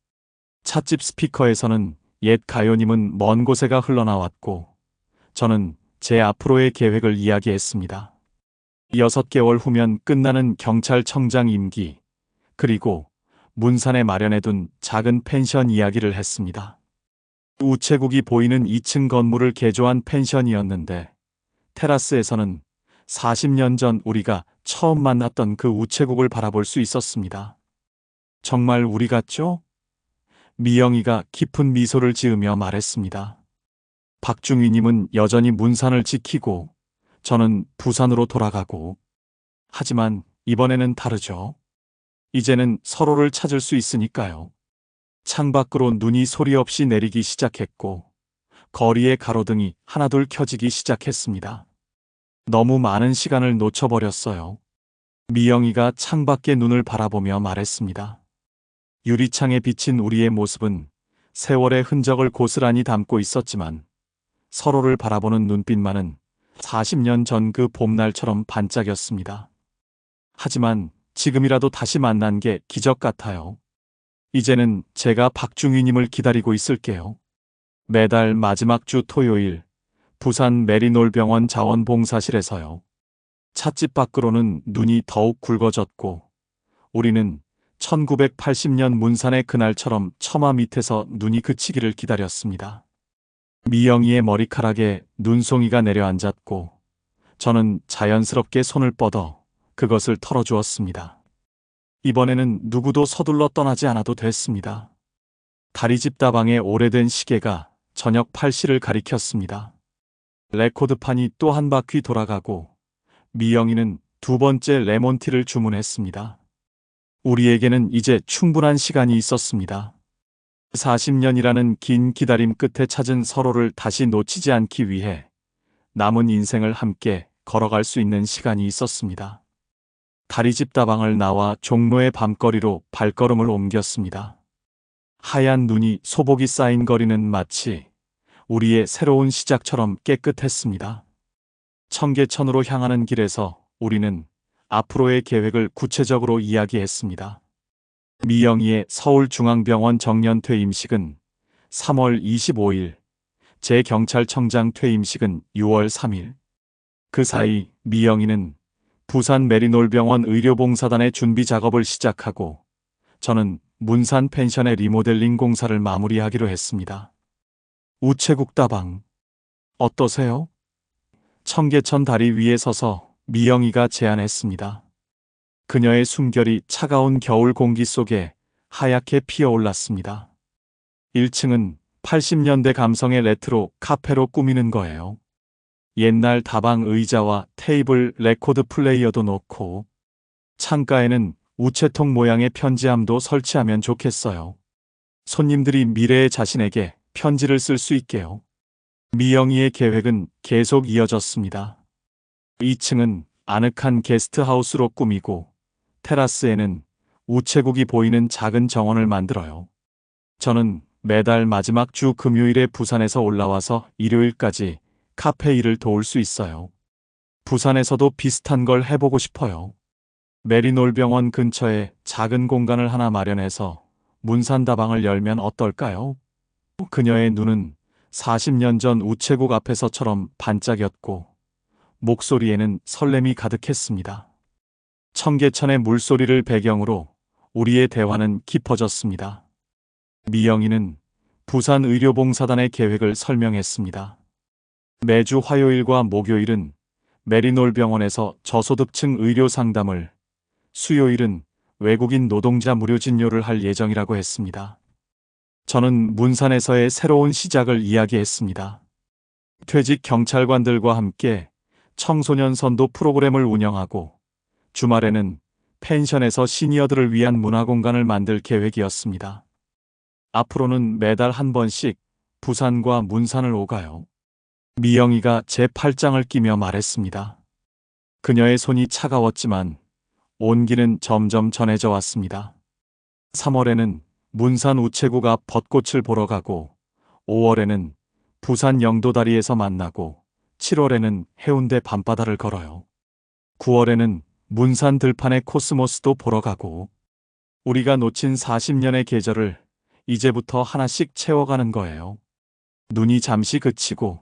찻집 스피커에서는 옛 가요님은 먼 곳에가 흘러나왔고 저는 제 앞으로의 계획을 이야기했습니다. 6개월 후면 끝나는 경찰청장 임기, 그리고 문산에 마련해둔 작은 펜션 이야기를 했습니다. 우체국이 보이는 2층 건물을 개조한 펜션이었는데 테라스에서는 40년 전 우리가 처음 만났던 그 우체국을 바라볼 수 있었습니다. 정말 우리 같죠? 미영이가 깊은 미소를 지으며 말했습니다. 박중희님은 여전히 문산을 지키고 저는 부산으로 돌아가고, 하지만 이번에는 다르죠. 이제는 서로를 찾을 수 있으니까요. 창밖으로 눈이 소리 없이 내리기 시작했고 거리의 가로등이 하나둘 켜지기 시작했습니다. 너무 많은 시간을 놓쳐버렸어요. 미영이가 창밖의 눈을 바라보며 말했습니다. 유리창에 비친 우리의 모습은 세월의 흔적을 고스란히 담고 있었지만 서로를 바라보는 눈빛만은 40년 전 그 봄날처럼 반짝였습니다. 하지만 지금이라도 다시 만난 게 기적 같아요. 이제는 제가 박중희님을 기다리고 있을게요. 매달 마지막 주 토요일, 부산 메리놀병원 자원봉사실에서요. 찻집 밖으로는 눈이 더욱 굵어졌고 우리는 1980년 문산의 그날처럼 처마 밑에서 눈이 그치기를 기다렸습니다. 미영이의 머리카락에 눈송이가 내려앉았고 저는 자연스럽게 손을 뻗어 그것을 털어주었습니다. 이번에는 누구도 서둘러 떠나지 않아도 됐습니다. 다리집 다방의 오래된 시계가 저녁 8시를 가리켰습니다. 레코드판이 또 한 바퀴 돌아가고 미영이는 두 번째 레몬티를 주문했습니다. 우리에게는 이제 충분한 시간이 있었습니다. 40년이라는 긴 기다림 끝에 찾은 서로를 다시 놓치지 않기 위해 남은 인생을 함께 걸어갈 수 있는 시간이 있었습니다. 다리집 다방을 나와 종로의 밤거리로 발걸음을 옮겼습니다. 하얀 눈이 소복이 쌓인 거리는 마치 우리의 새로운 시작처럼 깨끗했습니다. 청계천으로 향하는 길에서 우리는 앞으로의 계획을 구체적으로 이야기했습니다. 미영이의 서울중앙병원 정년 퇴임식은 3월 25일, 제 경찰청장 퇴임식은 6월 3일. 그 사이 미영이는 부산 메리놀병원 의료봉사단의 준비 작업을 시작하고 저는 문산 펜션의 리모델링 공사를 마무리하기로 했습니다. 우체국 다방, 어떠세요? 청계천 다리 위에 서서 미영이가 제안했습니다. 그녀의 숨결이 차가운 겨울 공기 속에 하얗게 피어올랐습니다. 1층은 80년대 감성의 레트로 카페로 꾸미는 거예요. 옛날 다방 의자와 테이블, 레코드 플레이어도 놓고 창가에는 우체통 모양의 편지함도 설치하면 좋겠어요. 손님들이 미래의 자신에게 편지를 쓸 수 있게요. 미영이의 계획은 계속 이어졌습니다. 2층은 아늑한 게스트하우스로 꾸미고 테라스에는 우체국이 보이는 작은 정원을 만들어요. 저는 매달 마지막 주 금요일에 부산에서 올라와서 일요일까지 카페 일을 도울 수 있어요. 부산에서도 비슷한 걸 해보고 싶어요. 메리놀병원 근처에 작은 공간을 하나 마련해서 문산다방을 열면 어떨까요? 그녀의 눈은 40년 전 우체국 앞에서처럼 반짝였고 목소리에는 설렘이 가득했습니다. 청계천의 물소리를 배경으로 우리의 대화는 깊어졌습니다. 미영이는 부산 의료봉사단의 계획을 설명했습니다. 매주 화요일과 목요일은 메리놀병원에서 저소득층 의료 상담을, 수요일은 외국인 노동자 무료 진료를 할 예정이라고 했습니다. 저는 문산에서의 새로운 시작을 이야기했습니다. 퇴직 경찰관들과 함께 청소년 선도 프로그램을 운영하고 주말에는 펜션에서 시니어들을 위한 문화공간을 만들 계획이었습니다. 앞으로는 매달 한 번씩 부산과 문산을 오가요. 미영이가 제 팔짱을 끼며 말했습니다. 그녀의 손이 차가웠지만 온기는 점점 전해져 왔습니다. 3월에는 문산 우체국 앞 벚꽃을 보러 가고 5월에는 부산 영도다리에서 만나고 7월에는 해운대 밤바다를 걸어요. 9월에는 문산 들판의 코스모스도 보러 가고 우리가 놓친 40년의 계절을 이제부터 하나씩 채워가는 거예요. 눈이 잠시 그치고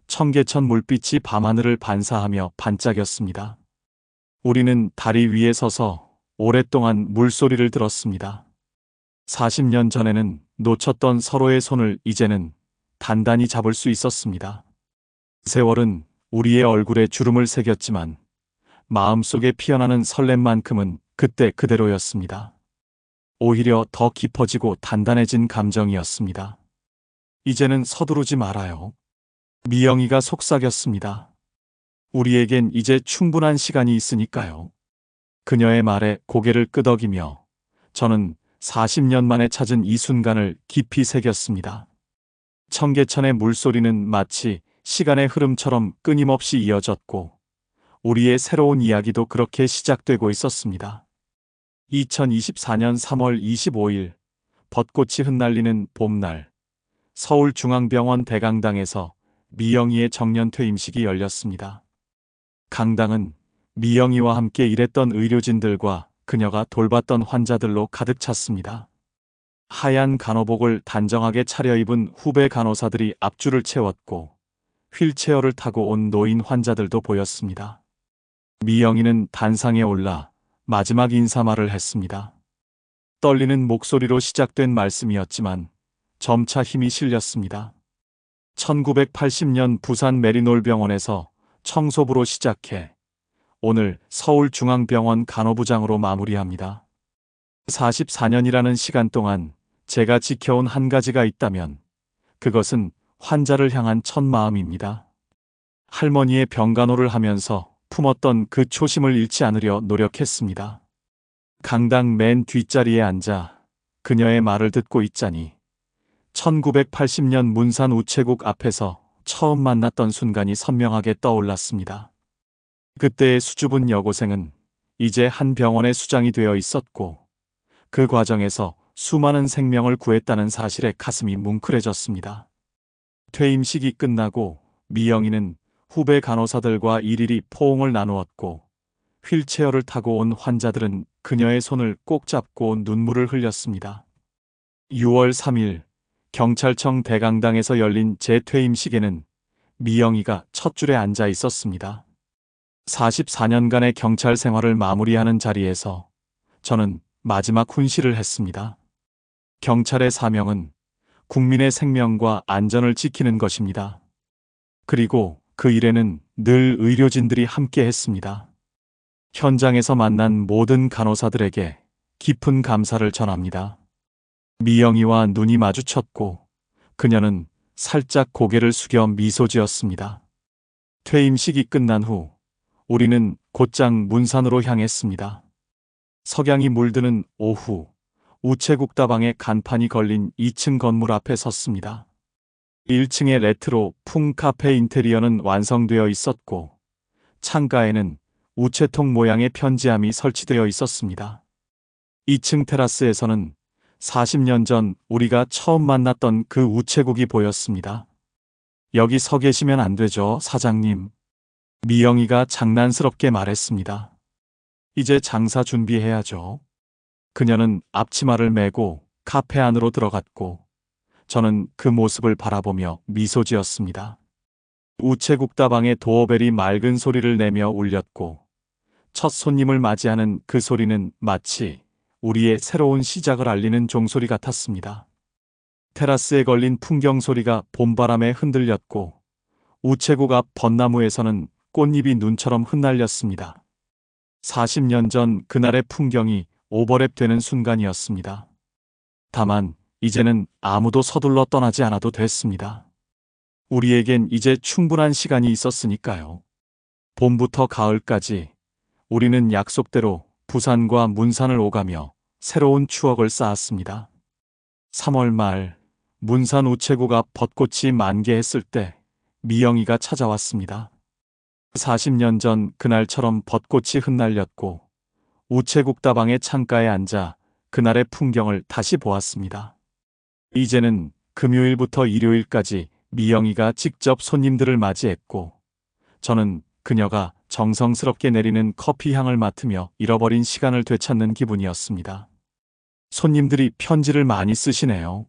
청계천 물빛이 밤하늘을 반사하며 반짝였습니다. 우리는 다리 위에 서서 오랫동안 물소리를 들었습니다. 40년 전에는 놓쳤던 서로의 손을 이제는 단단히 잡을 수 있었습니다. 세월은 우리의 얼굴에 주름을 새겼지만 마음속에 피어나는 설렘만큼은 그때 그대로였습니다. 오히려 더 깊어지고 단단해진 감정이었습니다. 이제는 서두르지 말아요. 미영이가 속삭였습니다. 우리에겐 이제 충분한 시간이 있으니까요. 그녀의 말에 고개를 끄덕이며 저는 40년 만에 찾은 이 순간을 깊이 새겼습니다. 청계천의 물소리는 마치 시간의 흐름처럼 끊임없이 이어졌고 우리의 새로운 이야기도 그렇게 시작되고 있었습니다. 2024년 3월 25일 벚꽃이 흩날리는 봄날 서울중앙병원 대강당에서 미영이의 정년퇴임식이 열렸습니다. 강당은 미영이와 함께 일했던 의료진들과 그녀가 돌봤던 환자들로 가득 찼습니다. 하얀 간호복을 단정하게 차려입은 후배 간호사들이 앞줄을 채웠고 휠체어를 타고 온 노인 환자들도 보였습니다. 미영이는 단상에 올라 마지막 인사말을 했습니다. 떨리는 목소리로 시작된 말씀이었지만 점차 힘이 실렸습니다. 1980년 부산 메리놀병원에서 청소부로 시작해 오늘 서울중앙병원 간호부장으로 마무리합니다. 44년이라는 시간 동안 제가 지켜온 한 가지가 있다면 그것은 환자를 향한 첫 마음입니다. 할머니의 병간호를 하면서 품었던 그 초심을 잃지 않으려 노력했습니다. 강당 맨 뒷자리에 앉아 그녀의 말을 듣고 있자니 1980년 문산 우체국 앞에서 처음 만났던 순간이 선명하게 떠올랐습니다. 그때의 수줍은 여고생은 이제 한 병원의 수장이 되어 있었고 그 과정에서 수많은 생명을 구했다는 사실에 가슴이 뭉클해졌습니다. 퇴임식이 끝나고 미영이는 후배 간호사들과 일일이 포옹을 나누었고 휠체어를 타고 온 환자들은 그녀의 손을 꼭 잡고 눈물을 흘렸습니다. 6월 3일 경찰청 대강당에서 열린 제 퇴임식에는 미영이가 첫 줄에 앉아 있었습니다. 44년간의 경찰 생활을 마무리하는 자리에서 저는 마지막 훈시를 했습니다. 경찰의 사명은 국민의 생명과 안전을 지키는 것입니다. 그리고 그 일에는 늘 의료진들이 함께 했습니다. 현장에서 만난 모든 간호사들에게 깊은 감사를 전합니다. 미영이와 눈이 마주쳤고 그녀는 살짝 고개를 숙여 미소 지었습니다. 퇴임식이 끝난 후 우리는 곧장 문산으로 향했습니다. 석양이 물드는 오후 우체국 다방에 간판이 걸린 2층 건물 앞에 섰습니다. 1층의 레트로 풍 카페 인테리어는 완성되어 있었고 창가에는 우체통 모양의 편지함이 설치되어 있었습니다. 2층 테라스에서는 40년 전 우리가 처음 만났던 그 우체국이 보였습니다. 여기 서 계시면 안 되죠, 사장님. 미영이가 장난스럽게 말했습니다. 이제 장사 준비해야죠. 그녀는 앞치마를 메고 카페 안으로 들어갔고 저는 그 모습을 바라보며 미소 지었습니다. 우체국 다방의 도어벨이 맑은 소리를 내며 울렸고 첫 손님을 맞이하는 그 소리는 마치 우리의 새로운 시작을 알리는 종소리 같았습니다. 테라스에 걸린 풍경 소리가 봄바람에 흔들렸고 우체국 앞 벚나무에서는 꽃잎이 눈처럼 흩날렸습니다. 40년 전 그날의 풍경이 오버랩되는 순간이었습니다. 다만 이제는 아무도 서둘러 떠나지 않아도 됐습니다. 우리에겐 이제 충분한 시간이 있었으니까요. 봄부터 가을까지 우리는 약속대로 부산과 문산을 오가며 새로운 추억을 쌓았습니다. 3월 말 문산 우체국 앞 벚꽃이 만개했을 때 미영이가 찾아왔습니다. 40년 전 그날처럼 벚꽃이 흩날렸고 우체국 다방의 창가에 앉아 그날의 풍경을 다시 보았습니다. 이제는 금요일부터 일요일까지 미영이가 직접 손님들을 맞이했고 저는 그녀가 정성스럽게 내리는 커피 향을 맡으며 잃어버린 시간을 되찾는 기분이었습니다. 손님들이 편지를 많이 쓰시네요.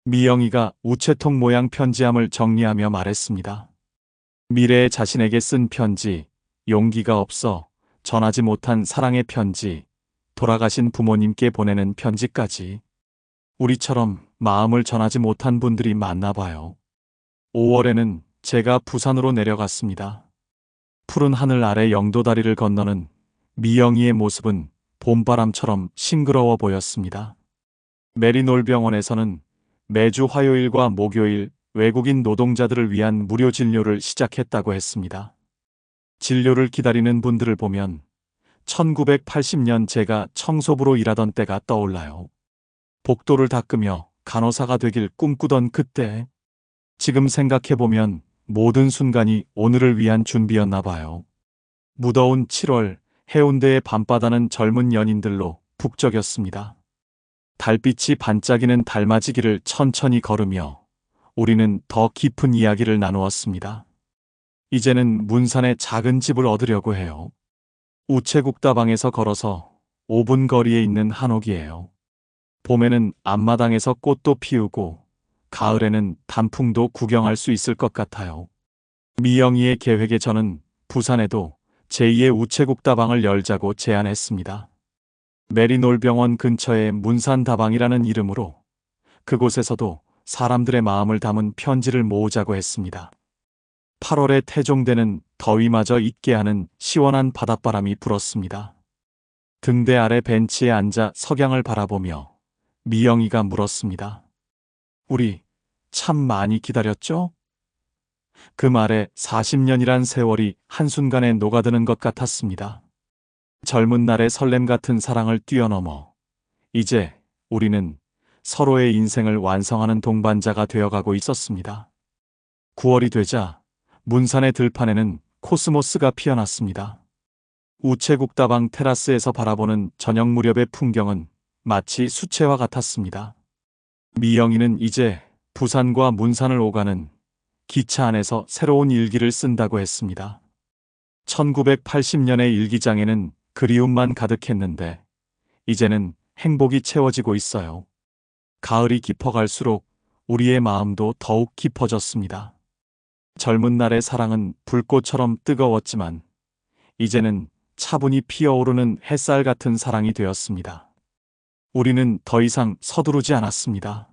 미영이가 우체통 모양 편지함을 정리하며 말했습니다. 미래의 자신에게 쓴 편지, 용기가 없어 전하지 못한 사랑의 편지, 돌아가신 부모님께 보내는 편지까지. 우리처럼 마음을 전하지 못한 분들이 많나 봐요. 5월에는 제가 부산으로 내려갔습니다. 푸른 하늘 아래 영도다리를 건너는 미영이의 모습은 봄바람처럼 싱그러워 보였습니다. 메리놀병원에서는 매주 화요일과 목요일 외국인 노동자들을 위한 무료 진료를 시작했다고 했습니다. 진료를 기다리는 분들을 보면 1980년 제가 청소부로 일하던 때가 떠올라요. 복도를 닦으며 간호사가 되길 꿈꾸던 그때, 지금 생각해보면 모든 순간이 오늘을 위한 준비였나 봐요. 무더운 7월, 해운대의 밤바다는 젊은 연인들로 북적였습니다. 달빛이 반짝이는 달맞이길을 천천히 걸으며 우리는 더 깊은 이야기를 나누었습니다. 이제는 문산의 작은 집을 얻으려고 해요. 우체국다방에서 걸어서 5분 거리에 있는 한옥이에요. 봄에는 앞마당에서 꽃도 피우고 가을에는 단풍도 구경할 수 있을 것 같아요. 미영이의 계획에 저는 부산에도 제2의 우체국다방을 열자고 제안했습니다. 메리놀병원 근처의 문산다방이라는 이름으로 그곳에서도 사람들의 마음을 담은 편지를 모으자고 했습니다. 8월에 태종대는 더위마저 잊게 하는 시원한 바닷바람이 불었습니다. 등대 아래 벤치에 앉아 석양을 바라보며 미영이가 물었습니다. 우리 참 많이 기다렸죠? 그 말에 40년이란 세월이 한순간에 녹아드는 것 같았습니다. 젊은 날의 설렘 같은 사랑을 뛰어넘어 이제 우리는 서로의 인생을 완성하는 동반자가 되어가고 있었습니다. 9월이 되자 문산의 들판에는 코스모스가 피어났습니다. 우체국다방 테라스에서 바라보는 저녁 무렵의 풍경은 마치 수채화 같았습니다. 미영이는 이제 부산과 문산을 오가는 기차 안에서 새로운 일기를 쓴다고 했습니다. 1980년의 일기장에는 그리움만 가득했는데 이제는 행복이 채워지고 있어요. 가을이 깊어갈수록 우리의 마음도 더욱 깊어졌습니다. 젊은 날의 사랑은 불꽃처럼 뜨거웠지만 이제는 차분히 피어오르는 햇살 같은 사랑이 되었습니다. 우리는 더 이상 서두르지 않았습니다.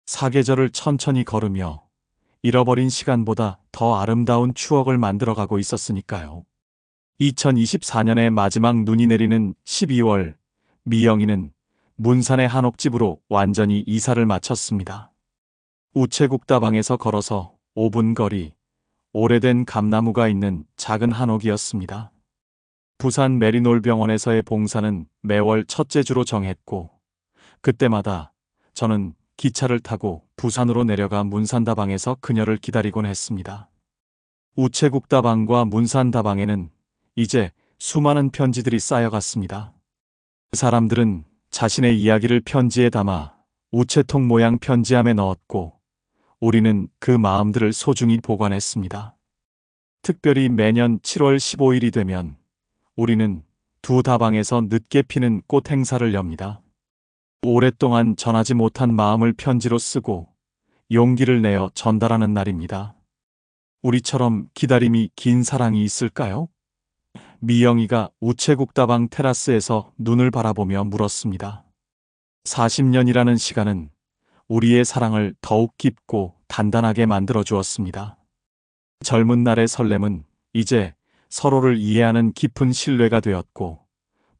사계절을 천천히 걸으며 잃어버린 시간보다 더 아름다운 추억을 만들어가고 있었으니까요. 2024년의 마지막 눈이 내리는 12월, 미영이는 문산의 한옥집으로 완전히 이사를 마쳤습니다. 우체국다방에서 걸어서 5분 거리, 오래된 감나무가 있는 작은 한옥이었습니다. 부산 메리놀병원에서의 봉사는 매월 첫째 주로 정했고 그때마다 저는 기차를 타고 부산으로 내려가 문산다방에서 그녀를 기다리곤 했습니다. 우체국다방과 문산다방에는 이제 수많은 편지들이 쌓여갔습니다. 그 사람들은 자신의 이야기를 편지에 담아 우체통 모양 편지함에 넣었고 우리는 그 마음들을 소중히 보관했습니다. 특별히 매년 7월 15일이 되면 우리는 두 다방에서 늦게 피는 꽃 행사를 엽니다. 오랫동안 전하지 못한 마음을 편지로 쓰고 용기를 내어 전달하는 날입니다. 우리처럼 기다림이 긴 사랑이 있을까요? 미영이가 우체국다방 테라스에서 눈을 바라보며 물었습니다. 40년이라는 시간은 우리의 사랑을 더욱 깊고 단단하게 만들어 주었습니다. 젊은 날의 설렘은 이제 서로를 이해하는 깊은 신뢰가 되었고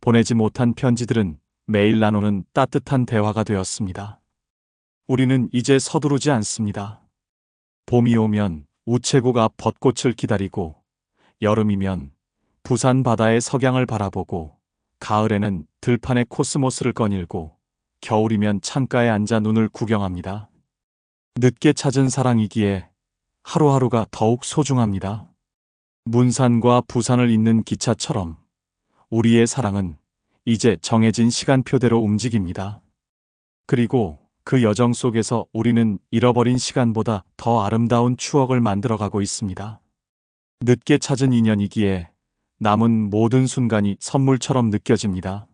보내지 못한 편지들은 매일 나누는 따뜻한 대화가 되었습니다. 우리는 이제 서두르지 않습니다. 봄이 오면 우체국 앞 벚꽃을 기다리고 여름이면 부산 바다의 석양을 바라보고 가을에는 들판의 코스모스를 거닐고 겨울이면 창가에 앉아 눈을 구경합니다. 늦게 찾은 사랑이기에 하루하루가 더욱 소중합니다. 문산과 부산을 잇는 기차처럼 우리의 사랑은 이제 정해진 시간표대로 움직입니다. 그리고 그 여정 속에서 우리는 잃어버린 시간보다 더 아름다운 추억을 만들어가고 있습니다. 늦게 찾은 인연이기에 남은 모든 순간이 선물처럼 느껴집니다.